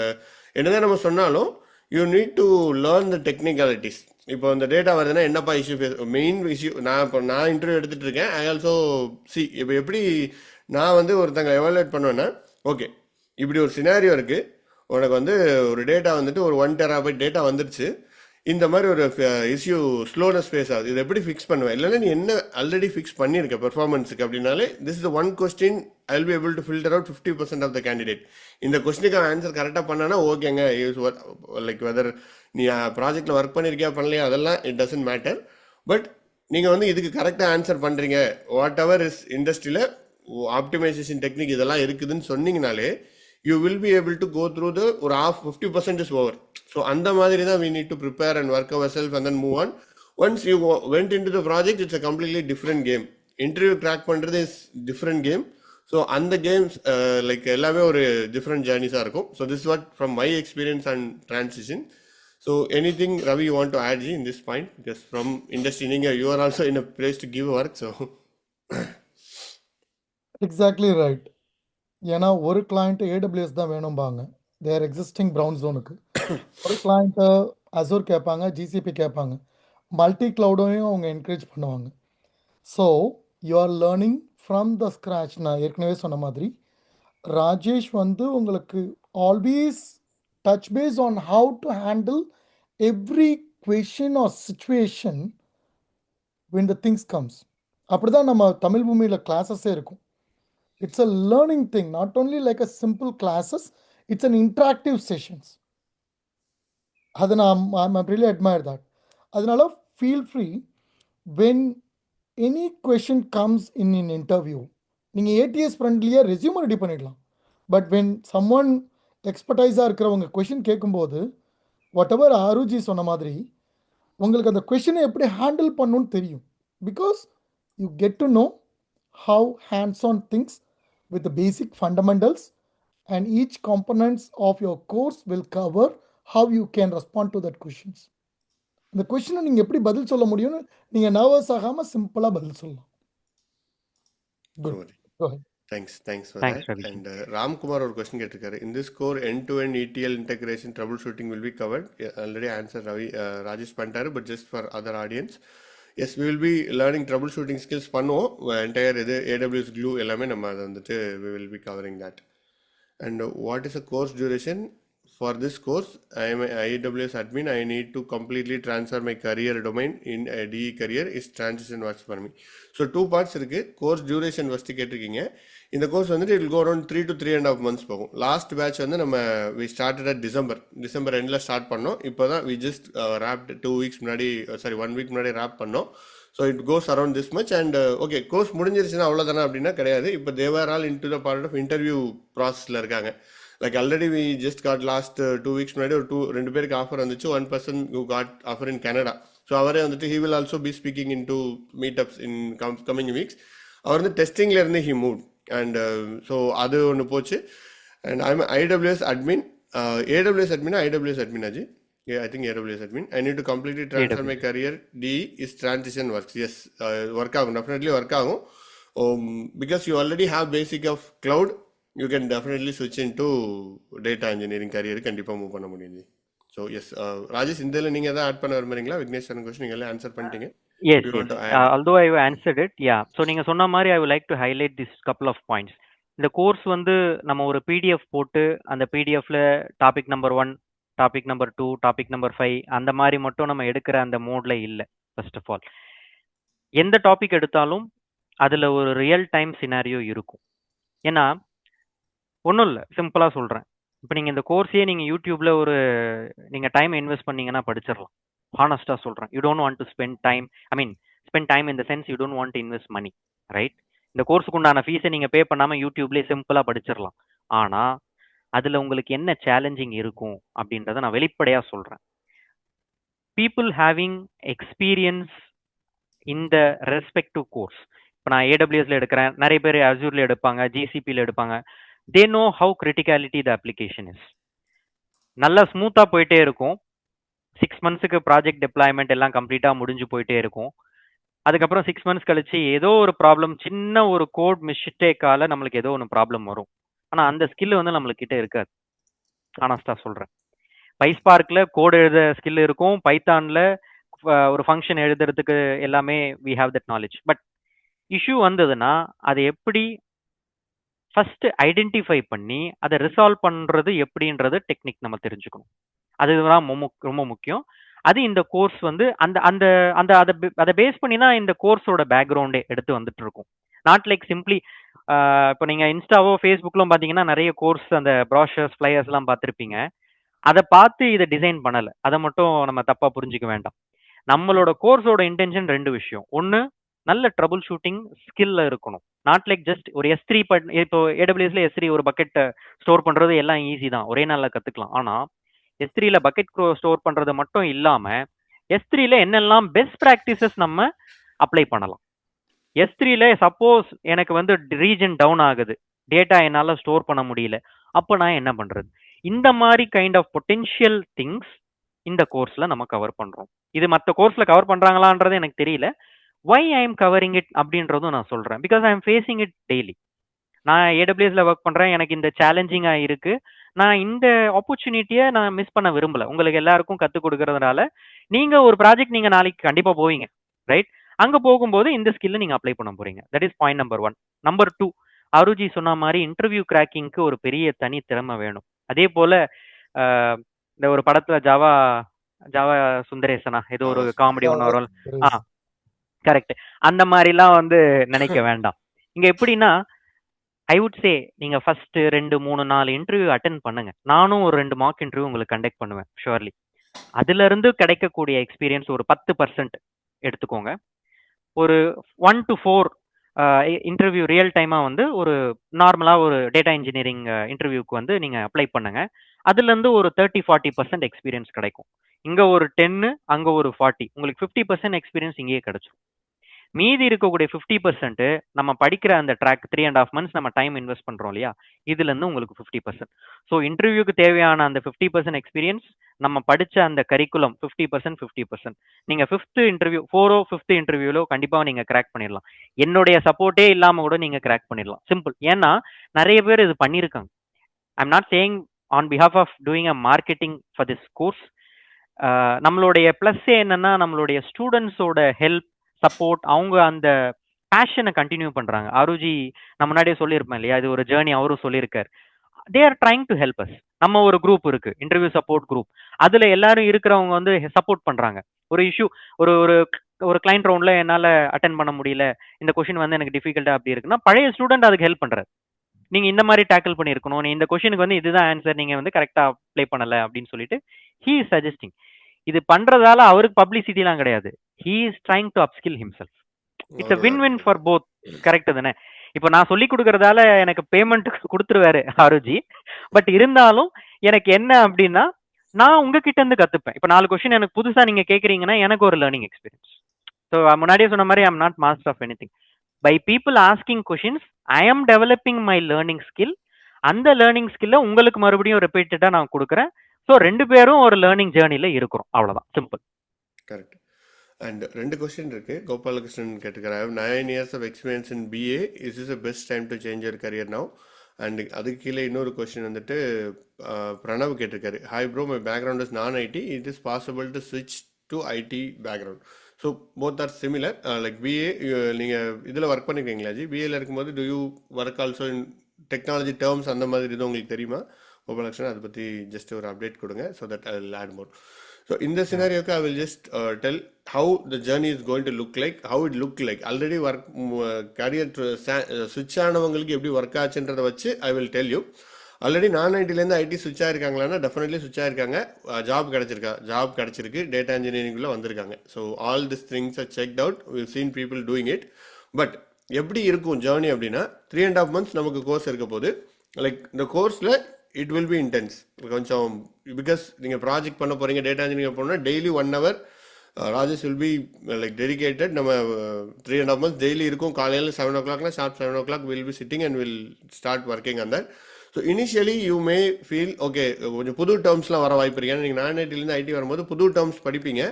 என்னதான் நம்ம சொன்னாலும் you need to learn the technicalities. இப்போ இந்த டேட்டா வருதுன்னா என்னப்பா இஷ்யூ மெயின் இஷ்யூ. நான் இன்டர்வியூ எடுத்துகிட்டு இருக்கேன். ஐ ஆல்சோ சி இப்போ எப்படி நான் வந்து ஒருத்தங்க எவாலுவேட் பண்ணுவேன்னா, ஓகே இப்படி ஒரு சினாரியோ இருக்குது, உனக்கு வந்து ஒரு டேட்டா வந்துட்டு ஒரு 1 TB டேட்டா வந்துருச்சு, இந்த மாதிரி ஒரு இஷ்யூ ஸ்லோனஸ் ஃபேஸ் ஆகுது, இதை எப்படி ஃபிக்ஸ் பண்ணுவேன், இல்லைன்னா நீ என்ன ஆல்ரெடி ஃபிக்ஸ் பண்ணியிருக்க பெர்ஃபார்மன்ஸுக்கு அப்படின்னாலே this is one question I will be able to filter out 50% of the candidate. இந்த கொஸ்டினுக்கு ஆன்சர் கரெக்டாக பண்ணானா ஓகேங்க, லைக் வெதர் நீ ப்ராஜெக்டில் ஒர்க் பண்ணியிருக்கியா பண்ணலையா அதெல்லாம் இட் டசன்ட் மேட்டர். பட் நீங்கள் வந்து இதுக்கு கரெக்டாக ஆன்சர் பண்ணுறீங்க, வாட் எவர் இஸ் இண்டஸ்ட்ரியில் ஆப்டிமைசேஷன் டெக்னிக் இதெல்லாம் இருக்குதுன்னு சொன்னீங்கனாலே you will be able to go through the ஒரு 50% இஸ் ஓவர். ஸோ அந்த மாதிரி தான் we need to prepare and work ourselves and then move on. Once you went into the project, it's a completely different game. Interview crack பண்ணுறது is different game. ஸோ அந்த கேம்ஸ் லைக் எல்லாமே ஒரு டிஃப்ரெண்ட் ஜேர்னிஸாக இருக்கும். So this what from my experience and transition. So anything Ravi you want to add in this point, because from industry you are also in a place to give work. So exactly right. ஏன்னா ஒரு கிளைண்ட் AWS தான் வேணும்பாங்க தேர் எக்ஸிஸ்டிங் ப்ரௌன் ஜோனுக்கு. ஒரு கிளைண்ட்டு அசூர் கேட்பாங்க, GCP கேட்பாங்க, மல்டி க்ளவுடையும் அவங்க என்கரேஜ் பண்ணுவாங்க. So you are learning from the scratch. நான் ஏற்கனவே சொன்ன மாதிரி ராஜேஷ் வந்து உங்களுக்கு always touch base on how to handle every question or situation when the things comes. அப்படி தான் நம்ம தமிழ் பூமியில் கிளாஸஸே இருக்கும். It's a learning thing, not only like a simple classes, it's an interactive sessions. அது I'm really admire that. அதனால feel free when any question comes in an interview, நீங்கள் ATS ஃப்ரெண்ட்லியாக ரெஸ்யூம் ரெடி பண்ணிடலாம். பட் when someone எக்ஸ்பர்டைஸாக இருக்கிறவங்க கொஷின் கேட்கும்போது வாட் எவர் ஆருஜி சொன்ன மாதிரி உங்களுக்கு அந்த கொஷினை எப்படி ஹேண்டில் பண்ணணும்னு தெரியும். Because you get to know how hands-on things with the basic fundamentals, and each components of your course will cover how you can respond to that questions. இந்த கொஸ்டினை நீங்கள் எப்படி பதில் சொல்ல முடியும்னு நீங்கள் நர்வஸ் ஆகாமல் சிம்பிளாக பதில் சொல்லலாம். Good, go ahead. Thanks for Thanks, that. Ravi. And Ramkumar ஒரு கொஸ்டின் கேட்டிருக்காரு. In this core end-to-end ETL integration troubleshooting will be covered. Already answer Ravi Rajesh பண்ணிட்டாரு, but just for other audience. Yes, we will be learning troubleshooting skills பண்ணுவோம். Entire இது AWS Glue எல்லாமே நம்ம அதை வந்துட்டு we will be covering that. And what is the course duration? For this course, I am an AWS admin. I need to completely transfer my career domain in a DE career. Is transition works for me. So 2 parts இருக்கு. Course duration ஃபஸ்ட்டு கேட்டிருக்கீங்க. இந்த கோர்ஸ் வந்துட்டு it go around 3 to 3.5 months போகும். லாஸ்ட் பேட்ச் வந்து நம்ம வி ஸ்டார்டட் அட் டிசம்பர் எண்டில் ஸ்டார்ட் பண்ணோம். இப்போ தான் வி ஜஸ்ட் ரேப்ட் 2 weeks முன்னாடி, சாரி 1 week முன்னாடி ரேப் பண்ணோம். So it goes around this much. And okay, course முடிஞ்சிருச்சுன்னா அவ்வளோதானே அப்படின்னா கிடையாது. இப்போ they are all in to the part of interview ப்ராசஸில் இருக்காங்க. Like already we just got last 2 weeks முன்னாடி ஒரு 2 பேருக்கு ஆஃபர் வந்துச்சு. 1 person who got offer in Canada. So அவரே வந்துட்டு he will also be speaking into meetups in coming weeks. அவர் வந்து டெஸ்டிங்கில் இருந்து he moved. அண்ட் ஸோ அது ஒன்று போச்சு. And I'm AWS admin. AWS admin AWS admin ஆச்சு. I think AWS admin. I need to completely transfer my career. D is transition works. Yes, work ஆகும், definitely work ஆகும். Because you already have basic of cloud, you can definitely switch into data engineering career. கண்டிப்பாக மூவ் பண்ண முடியுது. ஸோ எஸ் ராஜேஷ், இந்த இதில் நீங்கள் எதாவது ஆட் பண்ண விரும்புறீங்களா? விக்னேஷ் சொன்ன கொஸ்டின் நீங்கள் எல்லாம் ஆன்சர் பண்ணிட்டீங்க. Yes, although I have answered it, yeah. So நீங்க சொன்ன மாதிரி I would like to highlight this couple of points. இந்த கோர்ஸ் வந்து நம்ம ஒரு PDF போட்டு அந்த PDFல topic number 1, topic number 2, topic number 5 அந்த மாதிரி மட்டும் நம்ம எடுக்கிற அந்த மோட்ல இல்லை. ஃபர்ஸ்ட் ஆஃப் ஆல் எந்த டாபிக் எடுத்தாலும் அதில் ஒரு ரியல் டைம் சினாரியோ இருக்கும். ஏன்னா ஒன்றும் இல்லை, சிம்பிளாக சொல்கிறேன். இப்போ நீங்கள் இந்த கோர்ஸையே நீங்கள் யூடியூப்ல நீங்கள் டைம் இன்வெஸ்ட் பண்ணீங்கன்னா படிச்சிடலாம். ஹானஸ்டாக சொல்கிறேன். You don't want to spend time, spend time in the sense you don't want to invest money, right? இந்த கோர்ஸுக்கு உண்டான ஃபீஸை நீங்கள் பே பண்ணாமல் யூடியூப்லேயே சிம்பிளாக படிச்சிடலாம். ஆனால் அதில் உங்களுக்கு என்ன சேலஞ்சிங் இருக்கும் அப்படின்றத நான் வெளிப்படையாக சொல்கிறேன். பீப்புள் ஹேவிங் எக்ஸ்பீரியன்ஸ் இந்த ரெஸ்பெக்டிவ் கோர்ஸ். இப்போ நான் ஏடபிள்யூஎஸ்ல எடுக்கிறேன், நிறைய பேர் அசூர்ல எடுப்பாங்க, ஜிசிபியில் எடுப்பாங்க. They know how criticality the application is. நல்லா ஸ்மூத்தாக போயிட்டே இருக்கும். 6 மந்த்ஸுக்கு ப்ராஜெக்ட் டெப்ளாய்மெண்ட் எல்லாம் கம்ப்ளீட்டாக முடிஞ்சு போயிட்டே இருக்கும். அதுக்கப்புறம் 6 மந்த்ஸ் கழிச்சு ஏதோ ஒரு ப்ராப்ளம், சின்ன ஒரு கோட் மிஸ்டேக்கால நம்மளுக்கு ஏதோ ஒன்று ப்ராப்ளம் வரும். ஆனால் அந்த ஸ்கில் வந்து நம்மளுக்கு கிட்ட இருக்காது. ஆனஸ்டாக சொல்கிறேன். பைஸ்பார்க்கில் கோட் எழுத ஸ்கில் இருக்கும், பைத்தானில் ஒரு ஃபங்க்ஷன் எழுதுறதுக்கு எல்லாமே we have that knowledge. But issue வந்ததுன்னா அதை எப்படி ஃபர்ஸ்ட் ஐடென்டிஃபை பண்ணி அதை ரிசால்வ் பண்ணுறது எப்படின்றது டெக்னிக் நம்ம தெரிஞ்சுக்கணும். அதுதான் ரொம்ப முக்கியம். அது இந்த கோர்ஸ் வந்து அந்த அந்த அந்த அதை பேஸ் பண்ணி தான் இந்த கோர்ஸோட பேக்ரவுண்டே எடுத்து வந்துட்டு இருக்கும். நாட் லைக் சிம்பிளி இப்போ நீங்கள் இன்ஸ்டாவோ ஃபேஸ்புக்லாம் பார்த்தீங்கன்னா நிறைய கோர்ஸ் அந்த ப்ராஷர்ஸ் ஃப்ளையர்ஸ்லாம் பார்த்துருப்பீங்க. அதை பார்த்து இதை டிசைன் பண்ணலை. அதை மட்டும் நம்ம தப்பாக புரிஞ்சிக்க வேண்டாம். நம்மளோட கோர்ஸோட இன்டென்ஷன் 2 விஷயம். ஒன்று, நல்ல ட்ரபுள் ஷூட்டிங் ஸ்கில்ல இருக்கணும். நாட் லைக் ஜஸ்ட் ஒரு S3 இப்போ ஏடபிள்யூஎஸ்ல S3 ஒரு பக்கெட் ஸ்டோர் பண்ணுறது எல்லாம் ஈஸி தான், ஒரே நாளில் கற்றுக்கலாம். ஆனால் S3ல பக்கெட் ஸ்டோர் பண்ணுறது மட்டும் இல்லாமல் S3ல என்னெல்லாம் பெஸ்ட் ப்ராக்டிசஸ் நம்ம அப்ளை பண்ணலாம். S3ல சப்போஸ் எனக்கு வந்து ரீஜன் டவுன் ஆகுது, டேட்டா என்னால் ஸ்டோர் பண்ண முடியல, அப்போ நான் என்ன பண்ணுறது? இந்த மாதிரி கைண்ட் ஆஃப் பொட்டென்ஷியல் திங்ஸ் இந்த கோர்ஸில் நம்ம கவர் பண்ணுறோம். இது மற்ற கோர்ஸில் கவர் பண்ணுறாங்களான்றது எனக்கு தெரியல. வை ஐ எம் கவரிங் இட் அப்படின்றதும் நான் சொல்கிறேன். Because I M facing it daily. நான் ஏடபிள்யூஎஸ்ல ஒர்க் பண்ணுறேன், எனக்கு இந்த சேலஞ்சிங்காக இருக்குது. நான் இந்த ஆப்பர்ச்சுனிட்டியை நான் மிஸ் பண்ண விரும்பலை. உங்களுக்கு எல்லாருக்கும் கற்றுக் கொடுக்கறதுனால நீங்கள் ஒரு ப்ராஜெக்ட் நீங்கள் நாளைக்கு கண்டிப்பாக போவீங்க, ரைட்? அங்கே போகும்போது இந்த ஸ்கில்லை நீங்கள் அப்ளை பண்ண போகிறீங்க. That is point number 1. Number 2, அருஜி சொன்ன மாதிரி இன்டர்வியூ கிராக்கிங்க்கு ஒரு பெரிய தனி திறமை வேணும். அதே போல் இந்த ஒரு படத்தில் ஜாவா சுந்தரேசனா ஏதோ ஒரு காமெடி ஒன்று வரும். கரெக்ட். அந்த மாதிரிலாம் வந்து நினைக்க வேண்டாம். இங்க எப்படின்னா ஐ வுட் சே நீங்க ஃபர்ஸ்ட் 2, 3, 4 இன்டர்வியூ அட்டென்ட் பண்ணுங்க. நானும் ஒரு 2 மார்க் இன்டர்வியூ உங்களுக்கு கண்டக்ட் பண்ணுவேன் ஷுவர்லி. அதுல இருந்து கிடைக்கக்கூடிய எக்ஸ்பீரியன்ஸ் ஒரு 10% எடுத்துக்கோங்க. ஒரு 1 to 4 இன்டர்வியூ ரியல் டைமா வந்து ஒரு நார்மலா ஒரு டேட்டா இன்ஜினியரிங் இன்டர்வியூக்கு வந்து நீங்க அப்ளை பண்ணுங்க. அதுல இருந்து ஒரு 30-40% எக்ஸ்பீரியன்ஸ் கிடைக்கும். இங்க ஒரு 10, அங்க ஒரு 40, உங்களுக்கு 50% எக்ஸ்பீரியன்ஸ் இங்கேயே கிடைச்சிடும். மீதி இருக்கக்கூடிய 50% நம்ம படிக்கிற அந்த ட்ராக் 3.5 months நம்ம டைம் இன்வெஸ்ட் பண்றோம் இல்லையா, இதுல இருந்து உங்களுக்கு 50%. ஸோ இன்டர்வியூக்கு தேவையான அந்த 50% எக்ஸ்பீரியன்ஸ், நம்ம படிச்ச அந்த கரிக்குலம் 50%. நீங்க 5th இன்டர்வியூ 5th இன்டர்வியூல கண்டிப்பா நீங்க கிராக் பண்ணிடலாம். என்னுடைய சப்போர்ட்டே இல்லாம கூட நீங்க கிராக் பண்ணிடலாம். சிம்பிள். ஏன்னா நிறைய பேர் இது பண்ணியிருக்காங்க. I'm not saying on behalf of doing a marketing for this course. நம்மளுடைய ப்ளஸ் என்னன்னா நம்மளுடைய ஸ்டூடெண்ட்ஸோட ஹெல்ப், சப்போர்ட், அவங்க அந்த பேஷனை கண்டினியூ பண்றாங்க. அருஜி நான் முன்னாடியே சொல்லியிருப்பேன் இல்லையா, இது ஒரு ஜேர்னி, அவரும் சொல்லியிருக்காரு. They are trying to help us. நம்ம ஒரு குரூப் இருக்கு, இன்டர்வியூ சப்போர்ட் குரூப். அதுல எல்லாரும் இருக்கிறவங்க வந்து சப்போர்ட் பண்றாங்க. ஒரு இஷ்யூ, ஒரு ஒரு ஒரு கிளைண்ட் ரவுண்ட்ல என்னால அட்டென்ட் பண்ண முடியல, இந்த கொஸ்டின் வந்து எனக்கு டிஃபிகல்ட்டா அப்படி இருக்குன்னா பழைய ஸ்டூடெண்ட் அதுக்கு ஹெல்ப் பண்றாரு. நீங்க இந்த மாதிரி டேக்கிள் பண்ணியிருக்கணும், நீ இந்த கொஸ்டினுக்கு வந்து இதுதான் ஆன்சர், நீங்க வந்து கரெக்டா அப்ளை பண்ணல அப்படின்னு சொல்லிட்டு ஹீ இஸ் சஜஸ்டிங். இது பண்றதால அவருக்கு பப்ளிசிட்டிலாம் கிடையாது. He is trying to upskill himself. It's a win win for both. Correct தானே? இப்போ நான் சொல்லி கொடுக்கறதால எனக்கு பேமெண்ட் கொடுத்துருவாரு ஆருஜி. பட் இருந்தாலும் எனக்கு என்ன அப்படின்னா, நான் உங்ககிட்ட இருந்து கத்துப்பேன். இப்போ 4 கொஸ்டின் எனக்கு புதுசா நீங்க கேட்குறீங்கன்னா எனக்கு ஒரு லேர்னிங் எக்ஸ்பீரியன்ஸ். ஸோ முன்னாடியே சொன்ன மாதிரி I'm not master of anything. By people asking questions I am developing my learning skill. அந்த லேர்னிங் ஸ்கில்லை உங்களுக்கு மறுபடியும் ரிப்பீட்டடா நான் கொடுக்குறேன். ஸோ 2 பேரும் ஒரு லேர்னிங் ஜேர்னில இருக்கிறோம். அவ்வளவுதான், சிம்பிள். கரெக்ட். அண்ட் 2 கொஸ்டின் இருக்கு. கோபாலகிருஷ்ணன் கேட்டுக்கிறார், 9 years of experience in BA, is this the best time to change your career now? And அதுக்கு கீழே இன்னொரு கொஸ்டின் வந்துட்டு பிரணவ் கேட்டிருக்காரு, hi bro, my background is non IT, it is possible to ஸ்விட்ச் to IT background. So both are similar. Like BA நீங்கள் இதில் ஒர்க் பண்ணியிருக்கீங்களா ஜி? பிஏல இருக்கும்போது do you work also in technology terms அந்த மாதிரி இது உங்களுக்கு தெரியுமா? கோபாலகிருஷ்ணன் அதை பற்றி ஜஸ்ட் ஒரு அப்டேட் கொடுங்க. So that I will add more. So இந்த சினாரியோக்கு I will just tell how the journey is going to look like, how it look like. Already work career சுவிட்ச் ஆனவங்களுக்கு எப்படி ஒர்க் ஆச்சுன்றதை வச்சு I will tell you. Already நான் ஐடிலேருந்து ஐடி சுவிட்ச் ஆயிருக்காங்களான்னா டெஃபினெட்லி சுவிட்ச் ஆயிருக்காங்க. ஜாப் கிடச்சிருக்கு, டேட்டா இன்ஜினியரிங்குள்ளே வந்திருக்காங்க. So all this things are checked out, we seen people doing it. But எப்படி இருக்கும் ஜேர்னி அப்படின்னா 3.5 months நமக்கு கோர்ஸ் இருக்க போது. லைக் இந்த கோர்ஸில் இட் வில் பி இன்டென்ஸ் கொஞ்சம், பிகாஸ் நீங்கள் ப்ராஜெக்ட் பண்ண போகிறீங்க, டேட்டா இன்ஜினியரிங் போனால் daily 1 hour Rajesh will be like dedicated. நம்ம 3.5 months டெய்லி இருக்கும். காலையில் 7 o'clock sharp 7 o'clock will be sitting and will start working on that. So initially you may feel okay, கொஞ்சம் புது டேர்ம்ஸ்லாம் வர வாய்ப்பு இருக்கு. ஏன்னா நீங்கள் நான் ஐடிலேருந்து ஐடி வரும்போது புது டேர்ம்ஸ் படிப்பீங்க.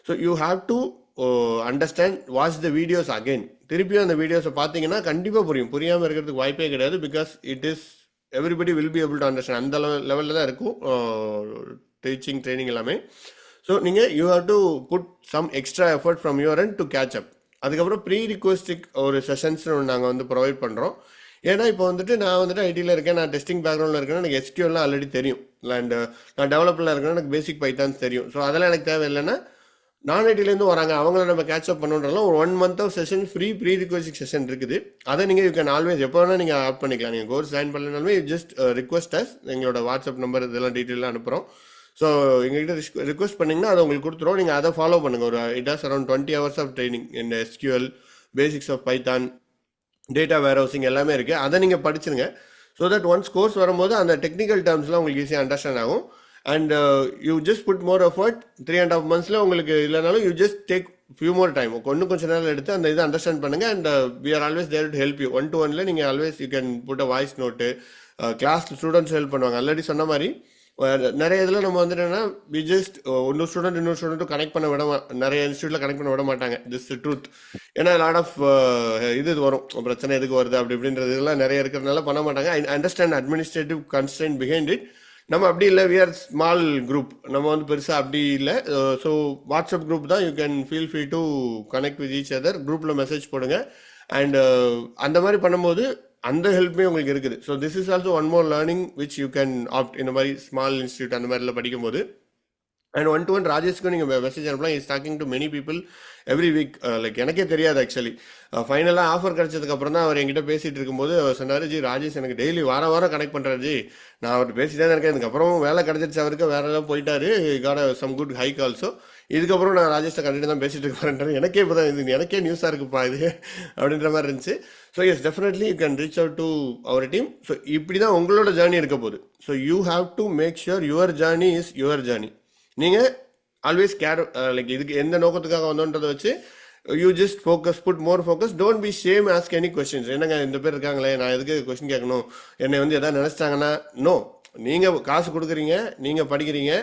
So you have to understand, watch the videos again. திருப்பியும் அந்த வீடியோஸை பார்த்தீங்கன்னா கண்டிப்பாக புரியும். புரியாமல் இருக்கிறதுக்கு வாய்ப்பே கிடையாது. Because it is everybody will be able to understand. அந்த லெவலில் தான் இருக்கும் டீச்சிங் ட்ரைனிங் எல்லாமே. ஸோ நீங்கள் you have to put some extra effort from your and to catch up. அதுக்கப்புறம் ப்ரீ ரிக்வெஸ்டிக் ஒரு செஷன்ஸ்னு நாங்கள் வந்து ப்ரொவைட் பண்ணுறோம். ஏன்னா இப்போ வந்துட்டு நான் வந்துட்டு ஐடியில் இருக்கேன், நான் டெஸ்டிங் பேக்ரவுண்டில் இருக்கேன்னா எனக்கு எஸ்கியூஎல்லாம் ஆல்ரெடி தெரியும். அண்ட் நான் டெவலப்பரில் இருக்கேன்னா எனக்கு பேசிக் பைத்தான்ஸ் தெரியும். ஸோ அதெல்லாம் எனக்கு தேவையில்லைன்னா நான் ஐடிலேருந்து வராங்க, அவங்கள நம்ம கேட்சப் பண்ணுறதுலாம் ஒரு 1 month of session free prerequisite session இருக்குது. அதை நீங்கள் யூ கேன் ஆல்வேஸ் எப்போ வேணால் நீங்கள் ஆட் பண்ணிக்கலாம். நீங்கள் கோர்ஸ் ஜாயின் பண்ணலனாலுமே ஜஸ்ட் ரிக்வெஸ்ட் அஸ், எங்களோட வாட்ஸ்அப் நம்பர் இதெல்லாம் டீட்டெயிலாம் அனுப்புகிறோம். ஸோ எங்ககிட்ட ரிக்வெஸ்ட் பண்ணிங்கன்னா அதை உங்களுக்கு கொடுத்துருவோம். நீங்கள் அதை ஃபாலோ பண்ணுங்கள். ஒரு it has around 20 hours of training இந்த SQL, basics of Python, data warehousing எல்லாமே இருக்குது. அதை நீங்கள் படிச்சுருங்க. ஸோ தட் ஒன்ஸ் கோர்ஸ் வரும்போது அந்த டெக்னிக்கல் டேர்ம்ஸ்லாம் உங்களுக்கு ஈஸியாக அண்டர்ஸ்டாண்ட் ஆகும். And you just put more effort. 3.5 months உங்களுக்கு இல்லைனாலும் you just take few more time. இன்னும் கொஞ்சம் நேரம் எடுத்து அந்த இதை அண்டர்ஸ்டாண்ட் பண்ணுங்கள். And we are always there to help you. 1-to-1 நீங்கள் always you can put a voice note. Class students help பண்ணுவாங்க. ஆல்ரெடி சொன்ன மாதிரி நிறைய இதில் நம்ம வந்துட்டு என்னன்னா வி ஜஸ்ட் இன்னொரு ஸ்டூடெண்ட்டும் கனெக்ட் பண்ண விட நிறைய இன்ஸ்டியூட்டில் கனெக்ட் பண்ண விட மாட்டாங்க. This truth. ஏன்னா லாட் ஆஃப் இது வரும், பிரச்சனை எதுக்கு வருது அப்படி இப்படின்றது இதெல்லாம் நிறைய இருக்கிறதுனால பண்ண மாட்டாங்க. I understand administrative constraint behind it. நம்ம அப்படி இல்லை, வி ஆர் ஸ்மால் குரூப், நம்ம வந்து பெருசாக அப்படி இல்லை. ஸோ வாட்ஸ்அப் குரூப் தான், you can feel free to connect with each other. குரூப்பில் மெசேஜ் போடுங்க. அண்ட் அந்த மாதிரி பண்ணும்போது அந்த ஹெல்ப்புமே உங்களுக்கு இருக்குது. So this is also one more learning which you can opt இந்த மாதிரி ஸ்மால் இன்ஸ்டியூட் அந்த மாதிரிலாம் படிக்கும்போது. அண்ட் 1-to-1 ராஜேஷ்க்கும் நீங்கள் மெசேஜ் அனுப்பலாம். Is talking to many people every week. Like எனக்கே தெரியாது ஆக்சுவலி. ஃபைனலாக ஆஃபர் கிடச்சதுக்கப்புறம் தான் அவர் என்கிட்ட பேசிகிட்டு இருக்கும்போது அவர் சொன்னார், ஜி ராஜேஷ் எனக்கு டெய்லி வாரம் கனெக்ட் பண்ணுறாரு ஜி, நான் அவர் பேசிட்டே தான் இருக்கேன். இதுக்கப்புறம் வேலை கிடச்சிருச்சு, அவருக்கு வேறு ஏதாவது போயிட்டாரு, got some good hike also. இதுக்கப்புறம் நான் ராஜேஷ்ட கண்டிப்பாக தான் பேசிட்டு இருக்கேன். எனக்கே இப்போ தான் இது எனக்கே நியூஸாக இருக்குப்பா இது அப்படின்ற மாதிரி இருந்துச்சு. So yes, definitely you can reach out to our team. So இப்படி தான் உங்களோட ஜேர்னி இருக்க போகுது. So you have to make sure your journey is your journey. நீங்கள் ஆல்வேஸ் கேர் லைக் இதுக்கு எந்த நோக்கத்துக்காக வந்தோன்றதை வச்சு you just focus, put more focus. Don't be shame ask any questions. என்னங்க இந்த பேர் இருக்காங்களே, நான் எதுக்கு கொஸ்டின் கேட்கணும், என்னை வந்து எதாவது நினச்சிட்டாங்கன்னா நோ. நீங்கள் காசு கொடுக்குறீங்க, நீங்கள் படிக்கிறீங்க,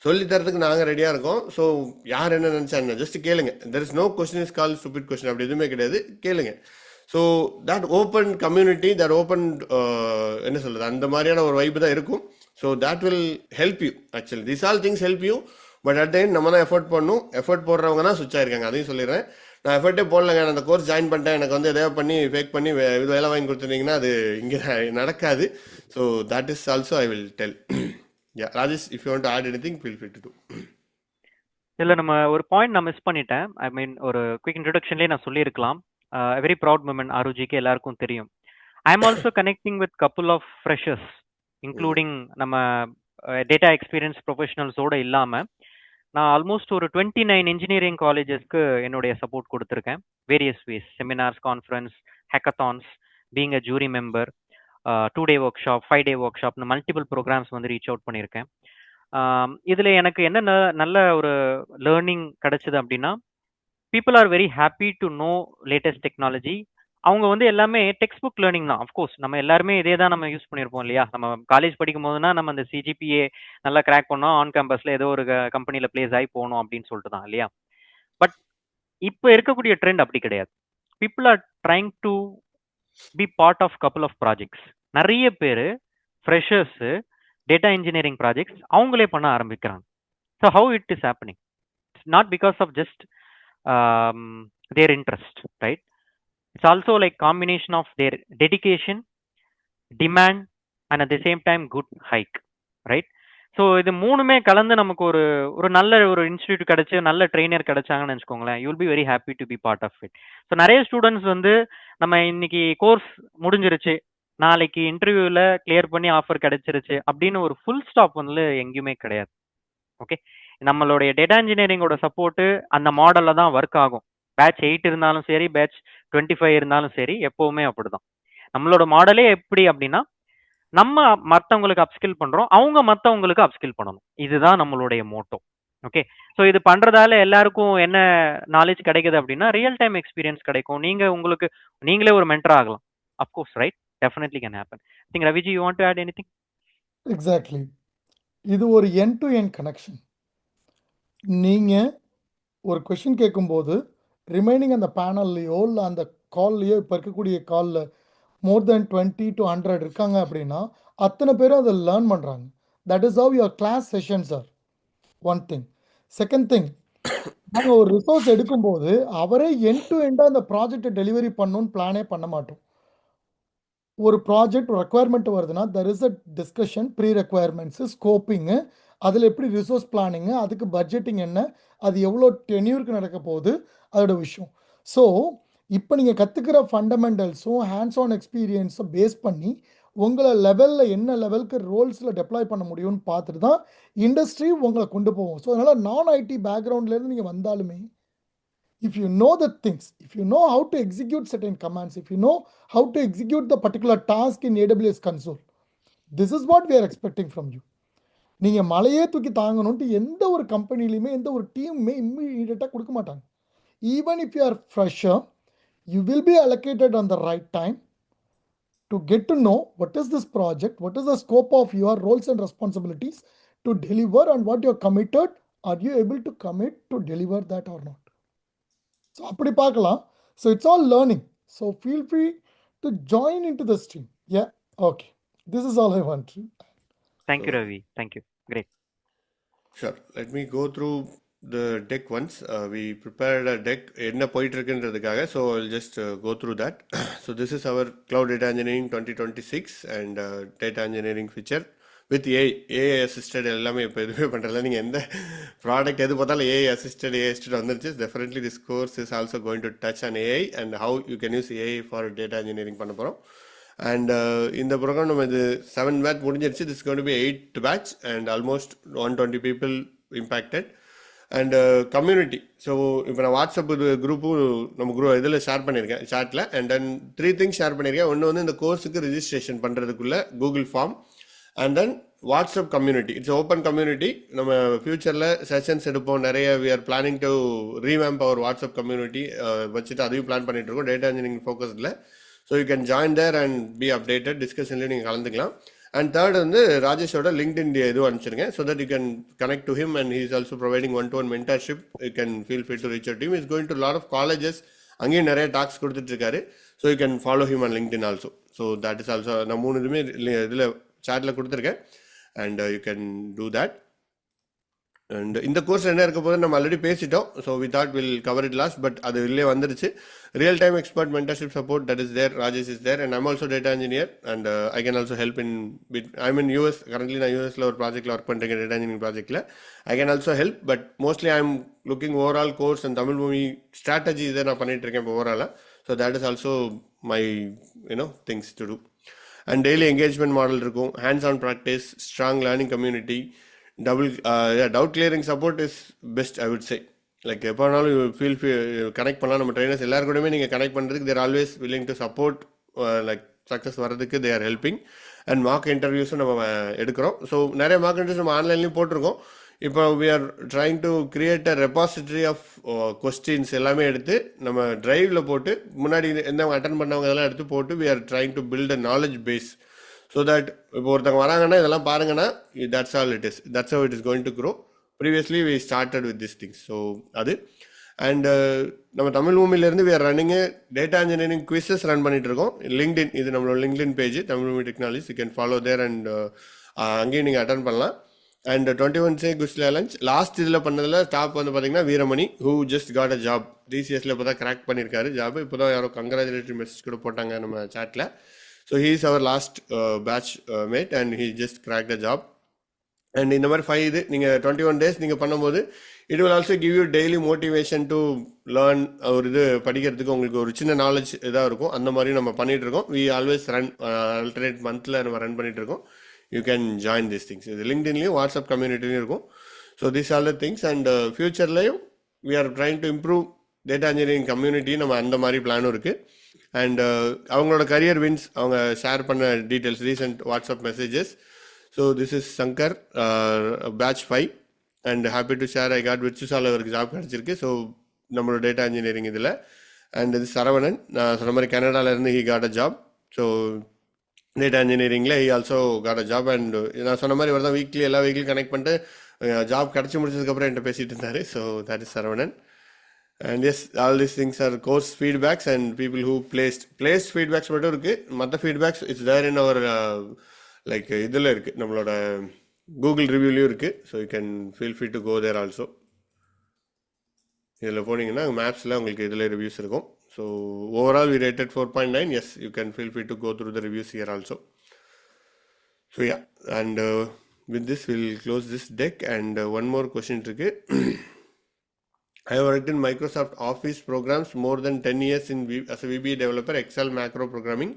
சொல்லி தரத்துக்கு நாங்கள் ரெடியாக இருக்கோம். ஸோ யார் என்ன நினச்சாங்க ஜஸ்ட் கேளுங்க. There is no question is call stupid question, அப்படி எதுவுமே கிடையாது, கேளுங்க. So that open community, that open என்ன சொல்கிறது, அந்த மாதிரியான ஒரு வைப்பு தான் இருக்கும். So that will help you. Actually this all things help you. But at the end நம்ம தான் எஃபர்ட் பண்ணணும். எஃபர்ட் போடுறவங்க தான் சுவிட்ச் ஆயிருக்காங்க, அதையும் சொல்லிடுறேன். நான் எஃபர்ட்டே போடலங்க, நான் அந்த கோர்ஸ் ஜாயின் பண்ணிட்டேன், எனக்கு வந்து எதாவது பண்ணி ஃபேக் பண்ணி இது வேலை வாங்கி கொடுத்துருந்தீங்கன்னா அது இங்கே நடக்காது. So that is also I will tell. Yeah Rajesh, if you want to add anything feel free to do. இல்லை, நம்ம ஒரு பாயிண்ட் நான் மிஸ் பண்ணிட்டேன். ஐ மீன் ஒரு குவிக் இன்ட்ரடக்ஷன்லேயே நான் சொல்லியிருக்கலாம். வெரி ப்ரவுட் மூமெண்ட் ஆருஜிக்கு எல்லாருக்கும் தெரியும். I am also connecting with couple of freshers, including நம்ம டேட்டா எக்ஸ்பீரியன்ஸ் ப்ரொஃபஷனல்ஸோடு இல்லாமல் நான் ஆல்மோஸ்ட் ஒரு 29 இன்ஜினியரிங் காலேஜஸ்க்கு என்னுடைய சப்போர்ட் கொடுத்துருக்கேன். Various ways, seminars, conference, hackathons, being a jury member, 2-day workshop, 5-day ஒர்க் ஷாப்னு மல்டிபிள் ப்ரோக்ராம்ஸ் வந்து ரீச் அவுட் பண்ணியிருக்கேன். இதில் எனக்கு என்ன நல்ல ஒரு லேர்னிங் கிடைச்சது அப்படின்னா, people are very happy to know latest technology. அவங்க வந்து எல்லாமே டெக்ஸ்ட் புக் லேர்னிங் தான். அஃப்கோர்ஸ் நம்ம எல்லாருமே இதே தான் நம்ம யூஸ் பண்ணியிருப்போம் இல்லையா. நம்ம காலேஜ் படிக்கும் போதுனா நம்ம அந்த சிஜிபிஏ நல்லா கிராக் பண்ணோம், ஆன் கேம்பஸில் ஏதோ ஒரு கம்பெனியில் பிளேஸ் ஆகி போகணும் அப்படின்னு சொல்லிட்டு தான் இல்லையா. பட் இப்போ இருக்கக்கூடிய ட்ரெண்ட் அப்படி கிடையாது. People are trying to be part of couple of projects. நிறைய பேர் ஃப்ரெஷர்ஸு டேட்டா இன்ஜினியரிங் ப்ராஜெக்ட்ஸ் அவங்களே பண்ண ஆரம்பிக்கிறாங்க. So how it is happening? It's not because of just their interest, right? It's also like combination of their dedication, demand, and at the same time good hike. Right? So இது 3மே கலந்து நமக்கு ஒரு ஒரு நல்ல ஒரு இன்ஸ்டிடியூட் கிடைச்சு, நல்ல ட்ரெய்னர் கிடைச்சாங்கன்னு வச்சுக்கோங்களேன். You will be very happy to be part of it. So நெறைய ஸ்டூடண்ட்ஸ் வந்து நம்ம இன்னைக்கு கோர்ஸ் முடிஞ்சிருச்சு, நாளைக்கு இன்டர்வியூல கிளியர் பண்ணி ஆஃபர் கிடைச்சிருச்சு அப்படின்னு ஒரு ஃபுல் ஸ்டாப் வந்து எங்கேயுமே கிடையாது. ஓகே, நம்மளுடைய டேட்டா இன்ஜினியரிங்கோட சப்போர்ட் அந்த மாடல்ல தான் ஒர்க் ஆகும். பேட்ச் 8 இருந்தாலும் சரி, பேட்ச் 25 இருந்தாலும் சரி, எப்பவுமே அப்படிதான். நம்மளோட மாடலே எப்படி அப்படின்னா, நம்ம மத்தவங்களுக்கு அப்ஸ்கில் பண்றோம், அவங்க மத்தவங்களுக்கு அப்ஸ்கில் பண்ணணும். இதுதான் நம்மளுடைய மோட்டோ. ஓகே, ஸோ இது பண்றதால எல்லாருக்கும் என்ன நாலேஜ் கிடைக்குது அப்படின்னா, ரியல் டைம் எக்ஸ்பீரியன்ஸ் கிடைக்கும். உங்களுக்கு நீங்களே ஒரு மென்டர் ஆகலாம். Of course, right? Definitely can happen. Think Ravi ji, you want to add anything? Exactly. இது ஒரு எண்ட் டு எண்ட் கனெக்ஷன். நீங்கள் ஒரு கொஷின் கேட்கும்போது ரிமைனிங் அந்த பேனல்லையோ இல்லை அந்த கால்லையோ, இப்போ இருக்கக்கூடிய காலில் மோர் தென் 20 to 100 இருக்காங்க அப்படின்னா அத்தனை பேரும் அதை லேர்ன் பண்ணுறாங்க. That is how your class sessions are. One thing. Second thing, நாங்கள் ஒரு ரிசோர்ஸ் எடுக்கும்போது அவரே எண்ட் டு எண்டாக அந்த ப்ராஜெக்டை டெலிவரி பண்ணணும்னு பிளானே பண்ண மாட்டோம். ஒரு ப்ராஜெக்ட் ரெக்குவயர்மெண்ட் வருதுன்னா there is a discussion, pre requirements, scoping, அதில் எப்படி ரிசோர்ஸ் பிளானிங்கு, அதுக்கு பட்ஜெட்டிங் என்ன, அது எவ்வளோ டென்யூருக்கு நடக்க போகுது, அதோட விஷயம். ஸோ இப்போ நீங்கள் கற்றுக்கிற ஃபண்டமெண்டல்ஸும் ஹேண்ட்ஸ் ஆன் எக்ஸ்பீரியன்ஸும் பேஸ் பண்ணி உங்களை லெவலில் என்ன லெவலுக்கு ரோல்ஸில் டெப்ளாய் பண்ண முடியும்னு பார்த்துட்டு தான் இண்டஸ்ட்ரி உங்களை கொண்டு போகும். ஸோ அதனால் நான் ஐடி பேக்ரவுண்ட்லேருந்து நீங்கள் வந்தாலுமே, if you know the things, if you know how to execute certain commands, if you know how to execute the particular task in AWS console, this is what we are expecting from you. நீங்கள் மலையே தூக்கி தாங்கணும்ட்டு எந்த ஒரு கம்பெனிலையுமே எந்த ஒரு டீமுமே இம்மீடியட்டாக கொடுக்க மாட்டாங்க. Even if you are fresher, you will be allocated on the right time to get to know what is this project, what is the scope of your roles and responsibilities to deliver, and what you're committed, are you able to commit to deliver that or not. So அப்படி பார்க்கலாம். So it's all learning. So feel free to join in to the stream. Yeah, okay, this is all I want to. Thank you Ravi, thank you, great. Sure. Let me go through the deck once. We prepared a deck என்ன போயிட்டு இருக்குன்றதுக்காக. So I'll just go through that. So this is our Cloud Data Engineering 2026 and Data Engineering feature with AI assisted. எல்லாமே இப்போ எதுவுமே பண்ணுறதில்ல. நீங்கள் எந்த ப்ராடக்ட் எது பார்த்தாலும் AI assisted வந்துருச்சு. Definitely this course is also going to touch on AI and how you can use AI for data engineering பண்ண போகிறோம். அண்ட் இந்த ப்ரோக்ராம் நம்ம இது 7 பேட்ச் முடிஞ்சிருச்சு. This going to be 8th batch and almost 120 people impacted. And community. So இப்போ நான் வாட்ஸ்அப் குரூப்பு நம்ம இதில் ஷேர் பண்ணியிருக்கேன், சாட்டில். அண்ட் தென் 3 things ஷேர் பண்ணியிருக்கேன். ஒன்று வந்து இந்த கோர்ஸுக்கு ரிஜிஸ்ட்ரேஷன் பண்ணுறதுக்குள்ள Google form, and then WhatsApp community. It's open community. நம்ம ஃபியூச்சரில் செஷன்ஸ் எடுப்போம் நிறைய. We are planning to revamp our WhatsApp community வச்சுட்டு அதையும் பிளான் பண்ணிட்டு இருக்கோம், டேட்டா இன்ஜினியரிங் ஃபோக்கஸில். So you can join there and be updated. டிஸ்கஷன்லேயும் நீங்கள் கலந்துக்கலாம். அண்ட் தேர்ட் வந்து ராஜேஷோட லிங்க்டின் இதுவும் அனுப்பிச்சிருக்கேன். So that you can connect to him and he is also providing 1-to-1 mentorship. You can feel free to reach out him. Is going to lot of colleges, அங்கேயும் நிறைய டாக்ஸ் கொடுத்துட்ருக்காரு. So you can follow him on LinkedIn also. So that is also நான் 3 இதுவுமே இதில் சாட்டில் கொடுத்துருக்கேன். And you can do that. And இந்த கோர்ஸ் என்ன இருக்க போது நம்ம ஆல்ரெடி பேசிட்டோம். So we thought will cover it last, but அது இல்லையே வந்துருச்சு. Real time expert mentorship support, that is there. Rajesh is there and I'm also data engineer and I can also help in I mean US. Currently நான் யூஎஸில் ஒரு ப்ராஜெக்ட்டில் ஒர்க் பண்ணுறேன், டேட்டா இன்ஜினியரிங் ப்ராஜெக்ட்டில். I can also help, but mostly I am looking overall course and Tamil movie strategy இதை நான் பண்ணிட்டு இருக்கேன் இப்போ ஓவராலாக. So that is also my things to do. And daily engagement model இருக்கும், hands on practice, strong learning community, doubt clearing support is best I would say. Like எப்போ வேணாலும் ஃபீல் கனெக்ட் பண்ணலாம். நம்ம ட்ரைனர்ஸ் எல்லாரு கூடயுமே நீங்கள் கனெக்ட் பண்ணுறதுக்கு there always willing to support. Like success வர்றதுக்கு they are helping. And mock இன்டர்வியூஸும் நம்ம எடுக்கிறோம். ஸோ நிறைய மார்க் இன்டர்வியூஸ் நம்ம ஆன்லைன்லேயும் போட்டிருக்கோம். இப்போ we are trying to create a repository of questions எல்லாமே எடுத்து நம்ம டிரைவில் போட்டு முன்னாடி எந்த அட்டன் பண்ணவங்க இதெல்லாம் எடுத்து போட்டு we are trying to build a knowledge base. So that இப்போ ஒருத்தவங்க வராங்கன்னா இதெல்லாம் பாருங்கன்னா that's all it is, that's how it is going to grow. Previously we started with this things. So அது அண்ட் நம்ம தமிழ் மூமிலேருந்து we are running data engineering quizzes run பண்ணிட்டு இருக்கோம். லிங்க்டின், இது நம்மளோட LinkedIn page, Tamil Moomi technologies. You can follow there and அங்கேயும் நீங்கள் அட்டன் பண்ணலாம். அண்ட் 21 குஸ்லா லஞ்ச் லாஸ்ட் இதில் பண்ணதில் டாப் வந்து பார்த்தீங்கன்னா Veeramani, who just got a job. டிசிஎஸ்ல இப்போ தான் கிராக் பண்ணியிருக்காரு ஜாப். இப்போ தான் யாரோ கங்க்ராச்சுலேட்டரி மெசேஜ் கூட போட்டாங்க நம்ம சாட்டில். So he is our last batch mate and he just cracked the job. And இந்த மாதிரி 5 இது நீங்கள் 21 days நீங்கள் பண்ணும்போது it will also give you daily motivation to learn. ஒரு இது படிக்கிறதுக்கு உங்களுக்கு ஒரு சின்ன நாலேஜ் இதாக இருக்கும். அந்த மாதிரி நம்ம பண்ணிட்டு இருக்கோம். வி ஆல்வேஸ் ரன் ஆல்டர்னேட் மந்த்தில் நம்ம ரன் பண்ணிட்டு இருக்கோம். You can join this things. இது லிங்க்டின்லையும் வாட்ஸ்அப் கம்யூனிட்டிலையும் இருக்கும். So these are the things. And ஃபியூச்சர்லையும் we are trying to improve data engineering community. நம்ம அந்த மாதிரி பிளானும் இருக்குது. அண்ட் அவங்களோட கரியர் வின்ஸ் அவங்க ஷேர் பண்ண details, recent WhatsApp messages. So this is Shankar, batch 5, and happy to share I got விர்ச்சுசால் அவருக்கு ஜாப் கிடச்சிருக்கு. ஸோ நம்மளோட டேட்டா இன்ஜினியரிங் இதில். அண்ட் இது சரவணன், நான் சொன்ன மாதிரி கனடாவிலேருந்து he got a job. So data இன்ஜினியரிங்கில் he also got a job. And நான் சொன்ன மாதிரி இவர் தான் வீக்லி எல்லா வீக்லியும் கனெக்ட் பண்ணிட்டு ஜாப் கிடச்சி முடிச்சதுக்கப்புறம் என்கிட்ட பேசிகிட்டு இருந்தார். So that is Saravanan. And yes, all these things are course feedbacks and people who placed feedbacks மட்டும் இருக்கு. மற்ற feedbacks it's there in our like இதில் இருக்கு, நம்மளோட கூகுள் ரிவ்யூலையும் இருக்கு. So you can feel free to go there also. இதில் போனீங்கன்னா மேப்ஸில் உங்களுக்கு இதில் ரிவ்யூஸ் இருக்கும். So overall we rated 4.9. Yes, you can feel free to go through the reviews here also. So yeah, and with this will close this deck. And one more question இருக்கு. I have worked in Microsoft Office programs more than 10 years as a VBA developer, Excel macro programming.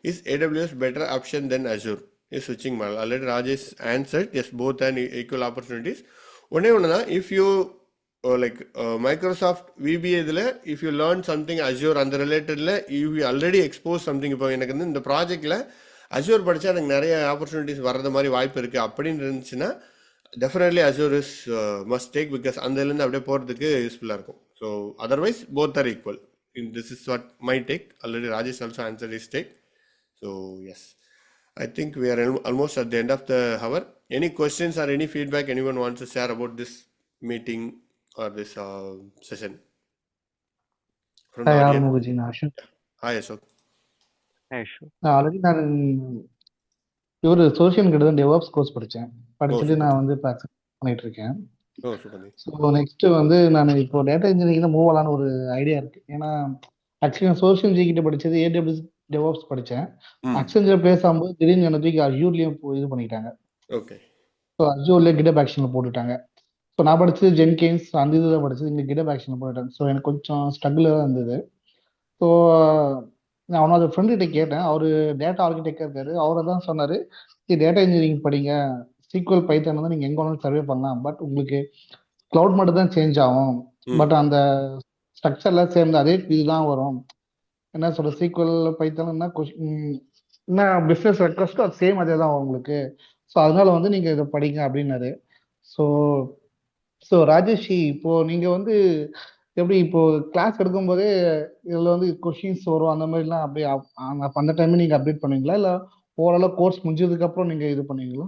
Is AWS better option than Azure? Is switching model. Already Rajesh answered, yes, both are equal opportunities. One day, if you Microsoft VBA, if you learn something Azure and the related, you already expose something. இப்போ எனக்கு இந்த ப்ராஜெக்டில் Azure படித்தா எனக்கு நிறைய ஆப்பர்ச்சுனிட்டிஸ் வர்றது மாதிரி வாய்ப்பு இருக்குது அப்படின்னு இருந்துச்சுன்னா definitely Azure is must take, because அந்தலேருந்து அப்படியே போகிறதுக்கு யூஸ்ஃபுல்லாக இருக்கும். So otherwise both are equal. This is what my take. Already Rajesh also answered his take. So yes, I think we are almost at the end of the hour. Any questions or any feedback anyone wants to share about this meeting or this session from the Hi, audience? Armuguji, Ashok. Hi Ashok. Sure. Already நான் ஒரு சோஷியல் கிட்ட தான் டெவாப்ஸ் கோர்ஸ் படித்தேன். படிச்சுட்டு super. நான் வந்து இப்போ அக்செப்ட் பண்ணிட்டு இருக்கேன். ஓ சூப்பர். ஸோ நெக்ஸ்ட் வந்து நான் இப்போ டேட்டா இன்ஜினியரிங் தான் மூவ் ஆகலான்னு ஒரு ஐடியா இருக்கு. ஏன்னா ஆக்சுவலி நான் சோஷியல் ஜி கிட்ட படிச்சது ஏடபிள்யூஎஸ் டெவாப்ஸ் படித்தேன். அக்சென்சர் பிளேஸ் ஆகும்போது திடீர்னு என்ன தூக்கி அஜூர்லேயும் இது பண்ணிட்டாங்க. ஓகே. ஸோ அஜூர்லேயே கிட்டப் ஆக்ஷனில் போட்டுட்டாங்க. ஸோ நான் படிச்சது ஜென்கெயின்ஸ் அந்த இதுதான் படிச்சது, இங்கே கிட்டப் ஆக்ஷனில் போட்டுட்டாங்க. ஸோ எனக்கு கொஞ்சம் ஸ்ட்ரகிளாக தான் இருந்தது. ஸோ நான் அவனோட ஃப்ரெண்டுகிட்ட கேட்டேன். அவர் டேட்டா ஆர்கிடெக்டாக இருக்காரு. அவரை தான் சொன்னார், டேட்டா இன்ஜினியரிங் படிங்க, சீக்வல் பைத்தான் வந்து நீங்கள் எங்கே வேணாலும் சர்வே பண்ணலாம், பட் உங்களுக்கு க்ளவுட் மட்டும் தான் சேஞ்ச் ஆகும், பட் அந்த ஸ்ட்ரக்சர்லாம் சேர்ந்து அதே இதுதான் வரும். என்ன சொல்ற, சீக்வல் பைத்தான் என்ன பிஸ்னஸ் ரெக்வஸ்ட்டோ அது சேம் அதே தான் வரும் உங்களுக்கு. ஸோ அதனால வந்து நீங்கள் இதை படிங்க அப்படின்னாரு. ஸோ ராஜேஷ், இப்போ நீங்கள் வந்து எப்படி இப்போ கிளாஸ் எடுக்கும்போதே இதில் வந்து கொஷின்ஸ் வரும் அந்த மாதிரிலாம் அப்படியே அந்த டைம் நீங்கள் அப்டேட் பண்ணுவீங்களா, இல்லை ஓவராலாக கோர்ஸ் முடிஞ்சதுக்கு அப்புறம் நீங்கள் இது பண்ணுவீங்களா?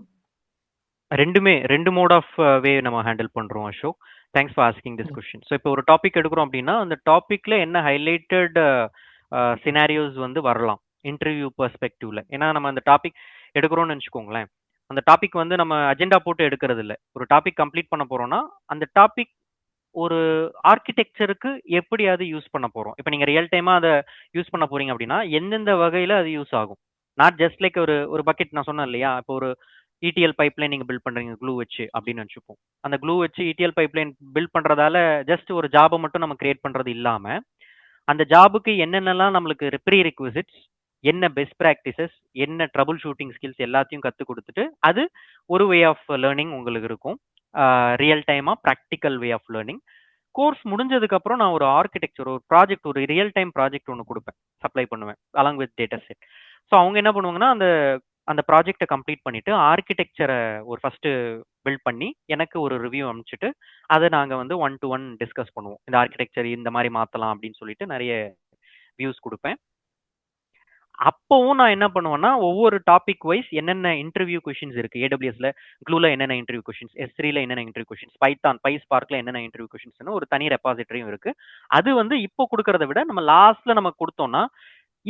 ரெண்டு மோட் ஆஃப் வே நம்ம ஹேண்டில் பண்ணுறோம் Ashok. Thanks for asking this question. So இப்போ ஒரு டாபிக் எடுக்கிறோம் அப்படின்னா அந்த டாப்பிக்கில் என்ன ஹைலைட்டட் சினாரியோஸ் வந்து வரலாம் இன்டர்வியூ பெர்ஸ்பெக்டிவ்ல. ஏன்னா நம்ம அந்த டாபிக் எடுக்கிறோம்னு வச்சுக்கோங்களேன், அந்த டாபிக் வந்து நம்ம அஜெண்டா போட்டு எடுக்கிறது இல்லை. ஒரு டாபிக் கம்ப்ளீட் பண்ண போறோம்னா அந்த டாபிக் ஒரு ஆர்கிடெக்சருக்கு எப்படி அது யூஸ் பண்ண போறோம். இப்போ நீங்க ரியல் டைமா அதை யூஸ் பண்ண போறீங்க அப்படின்னா எந்தெந்த வகையில அது யூஸ் ஆகும். நாட் ஜஸ்ட் லைக் ஒரு பக்கெட் நான் சொன்னேன் இல்லையா, இப்போ ஒரு ETL பைப்லைன் நீங்க பில்ட் பண்றீங்க க்ளூ வச்சு அப்படின்னு வச்சுப்போம். அந்த க்ளூ வச்சு ETL பைப்லைன் பில்ட் பண்றதால ஜஸ்ட் ஒரு ஜாபை மட்டும் நம்ம கிரியேட் பண்றது இல்லாம அந்த ஜாபுக்கு என்னென்னலாம் நம்மளுக்கு ப்ரீ ரெக்விசிட்ஸ், என்ன பெஸ்ட் ப்ராக்டிசஸ், என்ன ட்ரபுள் ஷூட்டிங் ஸ்கில்ஸ் எல்லாத்தையும் கற்றுக் கொடுத்துட்டு அது ஒரு வே ஆஃப் லேர்னிங் உங்களுக்கு இருக்கும். ரியல் டைமா practical way of learning. Course முடிஞ்சதுக்கு அப்புறம் நான் ஒரு ஆர்கிடெக்சர், ஒரு ப்ராஜெக்ட், ஒரு ரியல் டைம் ப்ராஜெக்ட் ஒன்று கொடுப்பேன், சப்ளை பண்ணுவேன் along with data set. So அவங்க என்ன பண்ணுவாங்கன்னா அந்த ப்ராஜெக்டை கம்ப்ளீட் பண்ணிட்டு ஆர்கிடெக்சரை ஒரு ஃபர்ஸ்ட் பில்ட் பண்ணி எனக்கு ஒரு ரிவ்யூ அனுப்பிச்சிட்டு அதை நாங்கள் வந்து 1-to-1 டிஸ்கஸ் பண்ணுவோம். இந்த ஆர்கிடெக்சர் இந்த மாதிரி மாற்றலாம் அப்படின்னு சொல்லிட்டு நிறைய வியூஸ் கொடுப்பேன். அப்பவும் நான் என்ன பண்ணுவேன்னா ஒவ்வொரு டாபிக் வைஸ் என்னென்ன இன்டர்வியூ கொஷின்ஸ் இருக்கு, ஏடபிள்யூஎஸ்ல க்ளூல என்னென்ன இன்டர்வியூ கொஷின்ஸ், S3ல என்னென்ன இன்டர்வியூ கொஷின்ஸ், PySparkல என்னென்ன இன்டர்வியூ கொஷின்ஸ் ஒரு தனி ரெபாசிட்டரியும் இருக்கு. அது வந்து இப்போ கொடுக்கறத விட நம்ம லாஸ்ட்ல நம்ம கொடுத்தோம்னா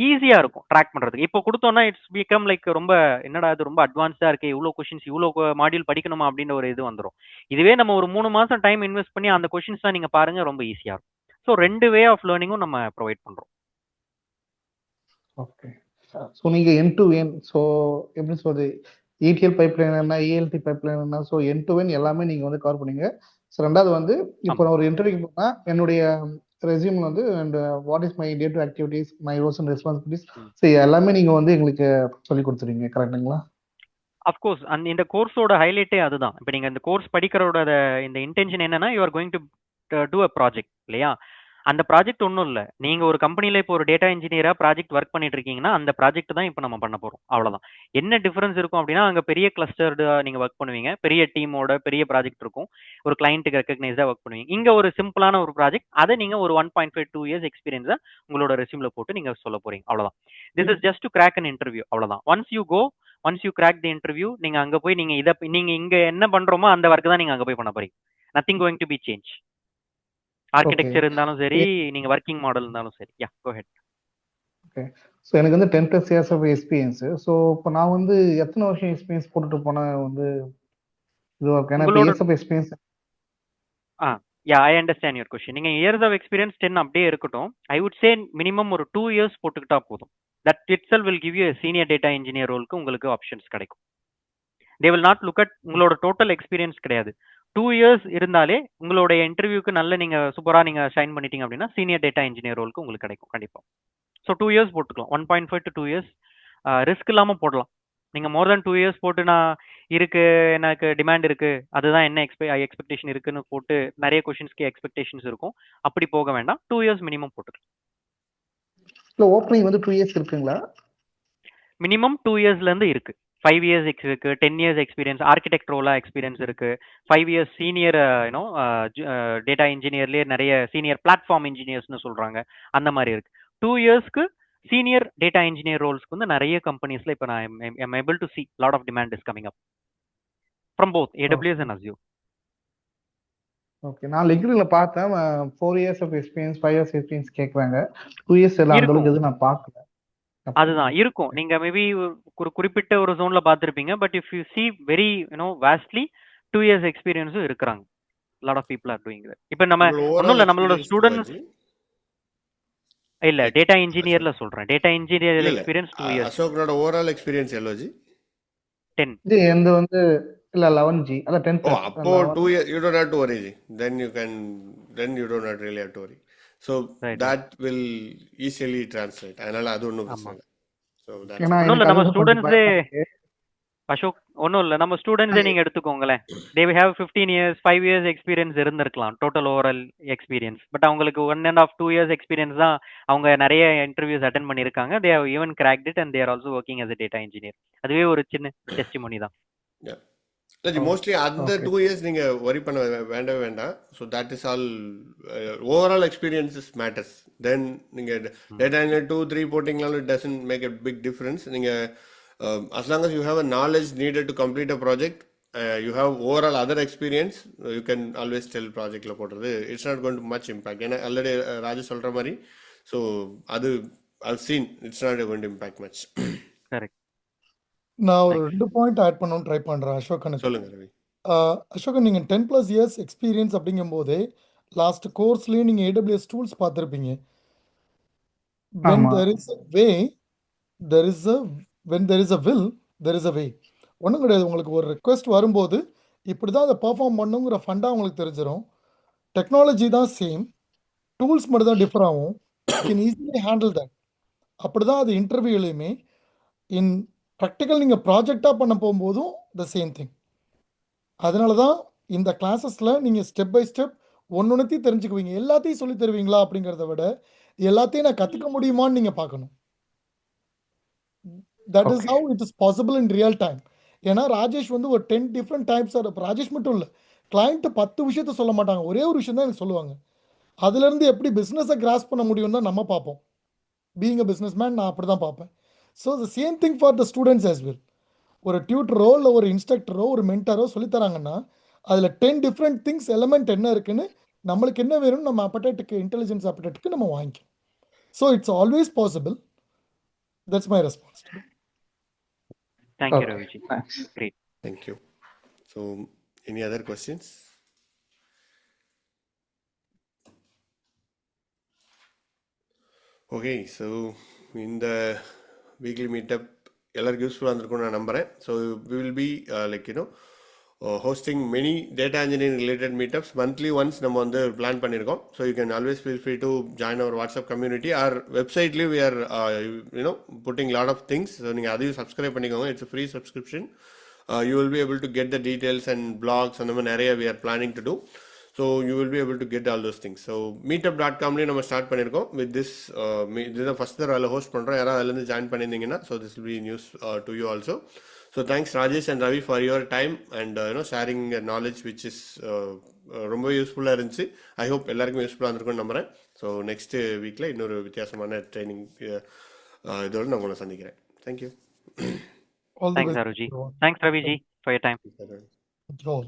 ஈஸியா இருக்கும் ட்ராக் பண்றதுக்கு. இப்போ கொடுத்தோம்னா இட்ஸ் பிகம் லைக் ரொம்ப என்னடா இது ரொம்ப அட்வான்ஸ்டா இருக்கு, இவ்வளோ கொஷின்ஸ் இவ்வளோ மாடியூல் படிக்கணுமா அப்படின்ற ஒரு இது வந்துடும். இதுவே நம்ம ஒரு 3 மாசம் டைம் இன்வெஸ்ட் பண்ணி அந்த கொஷின்ஸ் தான் நீங்க பாருங்க ரொம்ப ஈஸியா இருக்கும். ஸோ 2 வே ஆஃப் லேர்னிங்கும் நம்ம ப்ரொவைட் பண்றோம். ஓகே. ஸோ நீங்கள் end to end, ஸோ எப்படி சொல்றது, ETL பைப்லைன் என்ன, ELT பைப்லைன் என்ன, ஸோ என் டு என் எல்லாமே நீங்கள் வந்து கவர் பண்ணீங்க. ஸோ ரெண்டாவது வந்து இப்போ ஆமா நான் ஒரு இன்டர்வியூக்கு போனால் என்னுடைய ரெஸ்யூமில் வந்து and what is my day to activities, my roles and responsibilities, ம். ஸோ எல்லாமே நீங்கள் வந்து எங்களுக்கு சொல்லி கொடுத்துருவீங்க, கரெக்டுங்களா? அஃப்கோர்ஸ் இந்த கோர்ஸோட ஹைலைட்டே அதுதான். இப்போ நீங்கள் இந்த கோர்ஸ் படிக்கிறோட இந்த இன்டென்ஷன் என்னன்னா, you are going to do a project இல்லையா? அந்த ப்ராஜெக்ட் ஒன்றும் இல்லை. நீங்கள் ஒரு கம்பெனியில் இப்போ ஒரு டேட்டா இன்ஜினியராக ப்ராஜெக்ட் ஒர்க் பண்ணிட்டு இருக்கீங்கன்னா, அந்த ப்ராஜெக்ட் தான் இப்போ நம்ம பண்ண போகிறோம். அவ்வளோதான். என்ன டிஃபரன்ஸ் இருக்கும் அப்படின்னா, அங்கே பெரிய கிளஸ்டர்டு நீங்கள் ஒர்க் பண்ணுவீங்க, பெரிய டீமோட பெரிய ப்ராஜெக்ட் இருக்கும், ஒரு கிளைண்ட்டுக்கு ரெக்கக்னைஸாக ஒர்க் பண்ணுவீங்க. இங்கே ஒரு சிம்பிளான ஒரு ப்ராஜெக்ட், அதை நீங்கள் ஒரு 1.5 2 இயர்ஸ் எக்ஸ்பீரியன்ஸாக உங்களோட ரெஸ்யூமில் போட்டு நீங்கள் சொல்ல போகிறீங்க. அவ்வளோதான். This is just to crack an interview. அவ்வளோதான். Once you crack the interview, நீங்க அங்க போய் நீங்க இங்க என்ன பண்றோமோ அந்த ஒர்க் தான் நீங்க அங்க போய் பண்ண போறீங்க. Nothing going to be change. Okay. Architecture இருந்தாலும் சரி, நீங்க ஒர்க்கிங் மாடல் இருந்தாலும் சரி. யா, கோ ஹெட். ஓகே. ஸோ எனக்கு வந்து 10+ இயர்ஸ் ஆஃப் எக்ஸ்பீரியன்ஸு. ஸோ இப்போ நான் வந்து எத்தனை வருஷம் எக்ஸ்பீரியன்ஸ் போட்டுட்டு போனால் வந்து இதுவாக இருக்கும்? ஏன்னா இப்போ உங்களோட years of experience. Yeah, I understand your question. நீங்க இயர்ஸ் ஆஃப் எக்ஸ்பீரியன்ஸ் 10 அப்படியே இருக்கட்டும். ஐ வுட் சே மினிமம் ஒரு 2 இயர்ஸ் போட்டுக்கிட்டா போதும். That itself will give you senior data engineer ரோலுக்கு உங்களுக்கு ஆப்ஷன்ஸ் கிடைக்கும். They will not look at உங்களோட டோட்டல் எக்ஸ்பீரியன்ஸ் கிடையாது. 2 இயர்ஸ் இருந்தாலே உங்களுடைய இன்டர்வியூக்கு நல்ல நீங்க சூப்பரா நீங்க ஷைன் பண்ணிட்டீங்க அப்படின்னா சீனியர் டேட்டா இன்ஜினியர் ரோலுக்கு உங்களுக்கு கிடைக்கும் கண்டிப்பா. ஸோ 2 இயர்ஸ் போட்டுக்கலாம். 1.5 to 2 இயர்ஸ் ரிஸ்க் இல்லாமல் போடலாம். நீங்கள் மோர் தென் 2 இயர்ஸ் போட்டு நான் இருக்கு, எனக்கு டிமாண்ட் இருக்கு, அதுதான் என்ன எக்ஸ்பெக்டேஷன் இருக்குன்னு போட்டு நிறைய கொஷின்ஸ்க்கு எக்ஸ்பெக்டேஷன்ஸ் இருக்கும். அப்படி போக வேண்டாம். 2 இயர்ஸ் மினிமம் போட்டுக்கலாம். இல்லை ஓப்பனிங் வந்து 2 இயர்ஸ் இருக்குங்களா? மினிமம் 2 இயர்ஸ்லேருந்து இருக்கு. 5 இயர்ஸ் இருக்கு, 10 இயர்ஸ் எக்ஸ்பீரியன்ஸ், ஆர்கிடெக்ட் ரோலா எக்ஸ்பீரியன்ஸ் இருக்கு, 5 இயர்ஸ் சீனியர் யூனோ டேட்டா இன்ஜினியர்லேயே நிறைய சீனியர் பிளாட்ஃபார்ம் இன்ஜினியர்ஸ்னு சொல்றாங்க, அந்த மாதிரி இருக்கு. 2 இயர்ஸ்க்கு சீனியர் டேட்டா இன்ஜினியர் ரோல்ஸ்க்கு வந்து நிறைய கம்பெனிஸ்ல இப்போ நான் am able to see lot of demand is coming up from both AWS and Azure. Okay. நான் லிங்க்டின்ல பார்த்தேன் 4 years of experience, 5 years experience கேட்குறாங்க. 2 இயர்ஸ் எல்லாம் அந்த அளவுக்கு எதுவும் நான் பார்க்கல. அதுதான் இருக்கும். நீங்க மேபி ஒரு குறிப்பிட்ட ஒரு ஜோன்ல பார்த்துருப்பீங்க. But if you see very vastly 2 years எக்ஸ்பீரியன்ஸும் இருக்கிறாங்க. Lot of people are doing that. இப்போ நம்ம ஒன்றும் இல்லை, நம்மளோட ஸ்டூடெண்ட்ஸ் இல்ல டேட்டா இன்ஜினியர்ல சொல்றேன். Data engineer experience 2 years. அசோக்னோட ஓவரால் எக்ஸ்பீரியன்ஸ் எவ்வளோஜி? 10. இது எந்த வந்து இல்ல 11G, அதான் 10+. Oh, அப்போ 2 years you don't have to worry. Then you don't have really have to worry. So Right. that will easily translate. அதனால அது ஒன்றும் பிரச்சனை இல்லை. So that's ஏன்னா ஒன்றும் இல்லை, எனக்கு நம்ம அதுதான் கொஞ்சம் ஸ்டூடெண்ட்ஸே பயமா இருக்கு. அசோக் ஒன்றும் இல்லை, நம்ம ஸ்டூடெண்ட்ஸே நீங்கள் எடுத்துக்கோங்களேன். They have 15 years 5 years experience இருந்திருக்கலாம் டோட்டல் ஓவரால் எக்ஸ்பீரியன்ஸ். பட் அவங்களுக்கு 1.5 2 இயர்ஸ் எக்ஸ்பீரியன்ஸ் தான். அவங்க நிறைய இன்டர்வியூஸ் அட்டன் பண்ணியிருக்காங்க. They have even cracked it and they are also working as a data engineer. அதுவே ஒரு சின்ன டெஸ்டிமோனி தான். yeah. மோஸ்ட்லி அந்த 2 இயர்ஸ் நீங்க வரி பண்ண வேண்டாம். So that is all overall experiences matters. Then நீங்க டேட்டா இன்ஜினியர் 2 3 போட்டிங்கனாலும் it doesn't make a big difference. நீங்க as long as you have a knowledge needed to complete a project, you have overall other experience, you can always tell projectல போடுறது it's not going to much impact. ஏன்னா ஆல்ரெடி ராஜு சொல்ற மாதிரி, ஸோ அது I've seen it's not going to impact much. Correct. நான் ஒரு 2 பாயிண்ட் ஆட் பண்ணணும்னு ட்ரை பண்ணுறேன் அசோகனுக்கு. சொல்லுங்க ரவி. அசோகன், நீங்கள் 10+ இயர்ஸ் எக்ஸ்பீரியன்ஸ் அப்படிங்கும்போதே லாஸ்ட் கோர்ஸ்லேயும் நீங்கள் AWS டூல்ஸ் பார்த்துருப்பீங்க. when ஆமா. there is a way, there is a when there is a will, there is a way. ஒன்றும் கிடையாது. உங்களுக்கு ஒரு ரெக்வெஸ்ட் வரும்போது இப்படி தான் அதை பர்ஃபார்ம் பண்ணுங்கிற ஃபண்டாக உங்களுக்கு தெரிஞ்சிடும். டெக்னாலஜி தான் சேம், டூல்ஸ் மட்டும் தான் டிஃபர் ஆகும். You can easily handle that. அப்படி தான் அது இன்டர்வியூலையுமே இன் ப்ராக்டிக்கல் நீங்கள் ப்ராஜெக்டாக பண்ண போகும்போதும் த சேம் திங். அதனால தான் இந்த கிளாஸஸில் நீங்கள் ஸ்டெப் பை ஸ்டெப் ஒன்றுத்தையும் தெரிஞ்சுக்குவீங்க. எல்லாத்தையும் சொல்லி தருவீங்களா அப்படிங்கிறத விட எல்லாத்தையும் நான் கற்றுக்க முடியுமான்னு நீங்கள் பார்க்கணும். That is how it is possible in real time. ஏன்னா ராஜேஷ் வந்து ஒரு 10 டிஃப்ரெண்ட் டைப்ஸ் ராஜேஷ் மட்டும் இல்லை, கிளைண்ட்டு 10 விஷயத்த சொல்ல மாட்டாங்க, ஒரே ஒரு விஷயம் தான் எனக்கு சொல்லுவாங்க. அதுலேருந்து எப்படி பிஸ்னஸை கிராஸ் பண்ண முடியும் தான் நம்ம பார்ப்போம். பீயிங் அ பிஸ்னஸ் மேன் நான் அப்படி தான் பார்ப்பேன். So the same thing for the students as well. ஒரு டியூட்டரோ இல்லை ஒரு இன்ஸ்ட்ரக்டரோ ஒரு மென்டரோ சொல்லித்தராங்கன்னா அதில் 10 டிஃப்ரெண்ட் திங்ஸ் எலமெண்ட் என்ன இருக்குன்னு நம்மளுக்கு என்ன வேணும்னு நம்ம அப்படேட்டுக்கு இன்டெலிஜென்ஸ் அப்படேட்டுக்கு நம்ம வாங்கிக்கணும். So it's always possible. That's my response. Thank you Ravi ji. Great. Thank you. So any other questions? Okay, so in the weekly meetup எல்லாருக்கும் யூஸ்ஃபுல்லாக இருந்திருக்கும்னு நான் நம்புகிறேன். So we will be like hosting many data engineering related meetups monthly once நம்ம வந்து பிளான் பண்ணியிருக்கோம். So you can always feel free to join our WhatsApp community or வெப்சைட்லேயும் we are putting lot of things. So நீங்கள் அதையும் சப்ஸ்கிரைப் பண்ணிக்கோங்க. It's free subscription. You will be able to get the details and blogs and the area we are planning to do. So you will be able to get all those things. So meetup.com நம்ம ஸ்டார்ட் பண்ணியிருக்கோம் வித் திஸ். இதுதான் ஃபஸ்ட் தடவை அதில் ஹோஸ்ட் பண்ணுறோம். யாராவது அதுலேருந்து ஜாயின் பண்ணியிருந்தீங்கன்னா so this will be news to you also. So thanks Rajesh and Ravi for your time and sharing knowledge which is ரொம்ப யூஸ்ஃபுல்லாக இருந்துச்சு. ஐ ஹோப் எல்லாருக்கும் யூஸ்ஃபுல்லாக இருந்திருக்கும்னு நம்புகிறேன். ஸோ நெக்ஸ்ட் வீக்கில் இன்னொரு வித்தியாசமான ட்ரைனிங் இதோடு நான் உங்களை சந்திக்கிறேன். Thank you. All the Thanks, best, Aruji. everyone. Thanks, Raviji, for your time. Thank you all.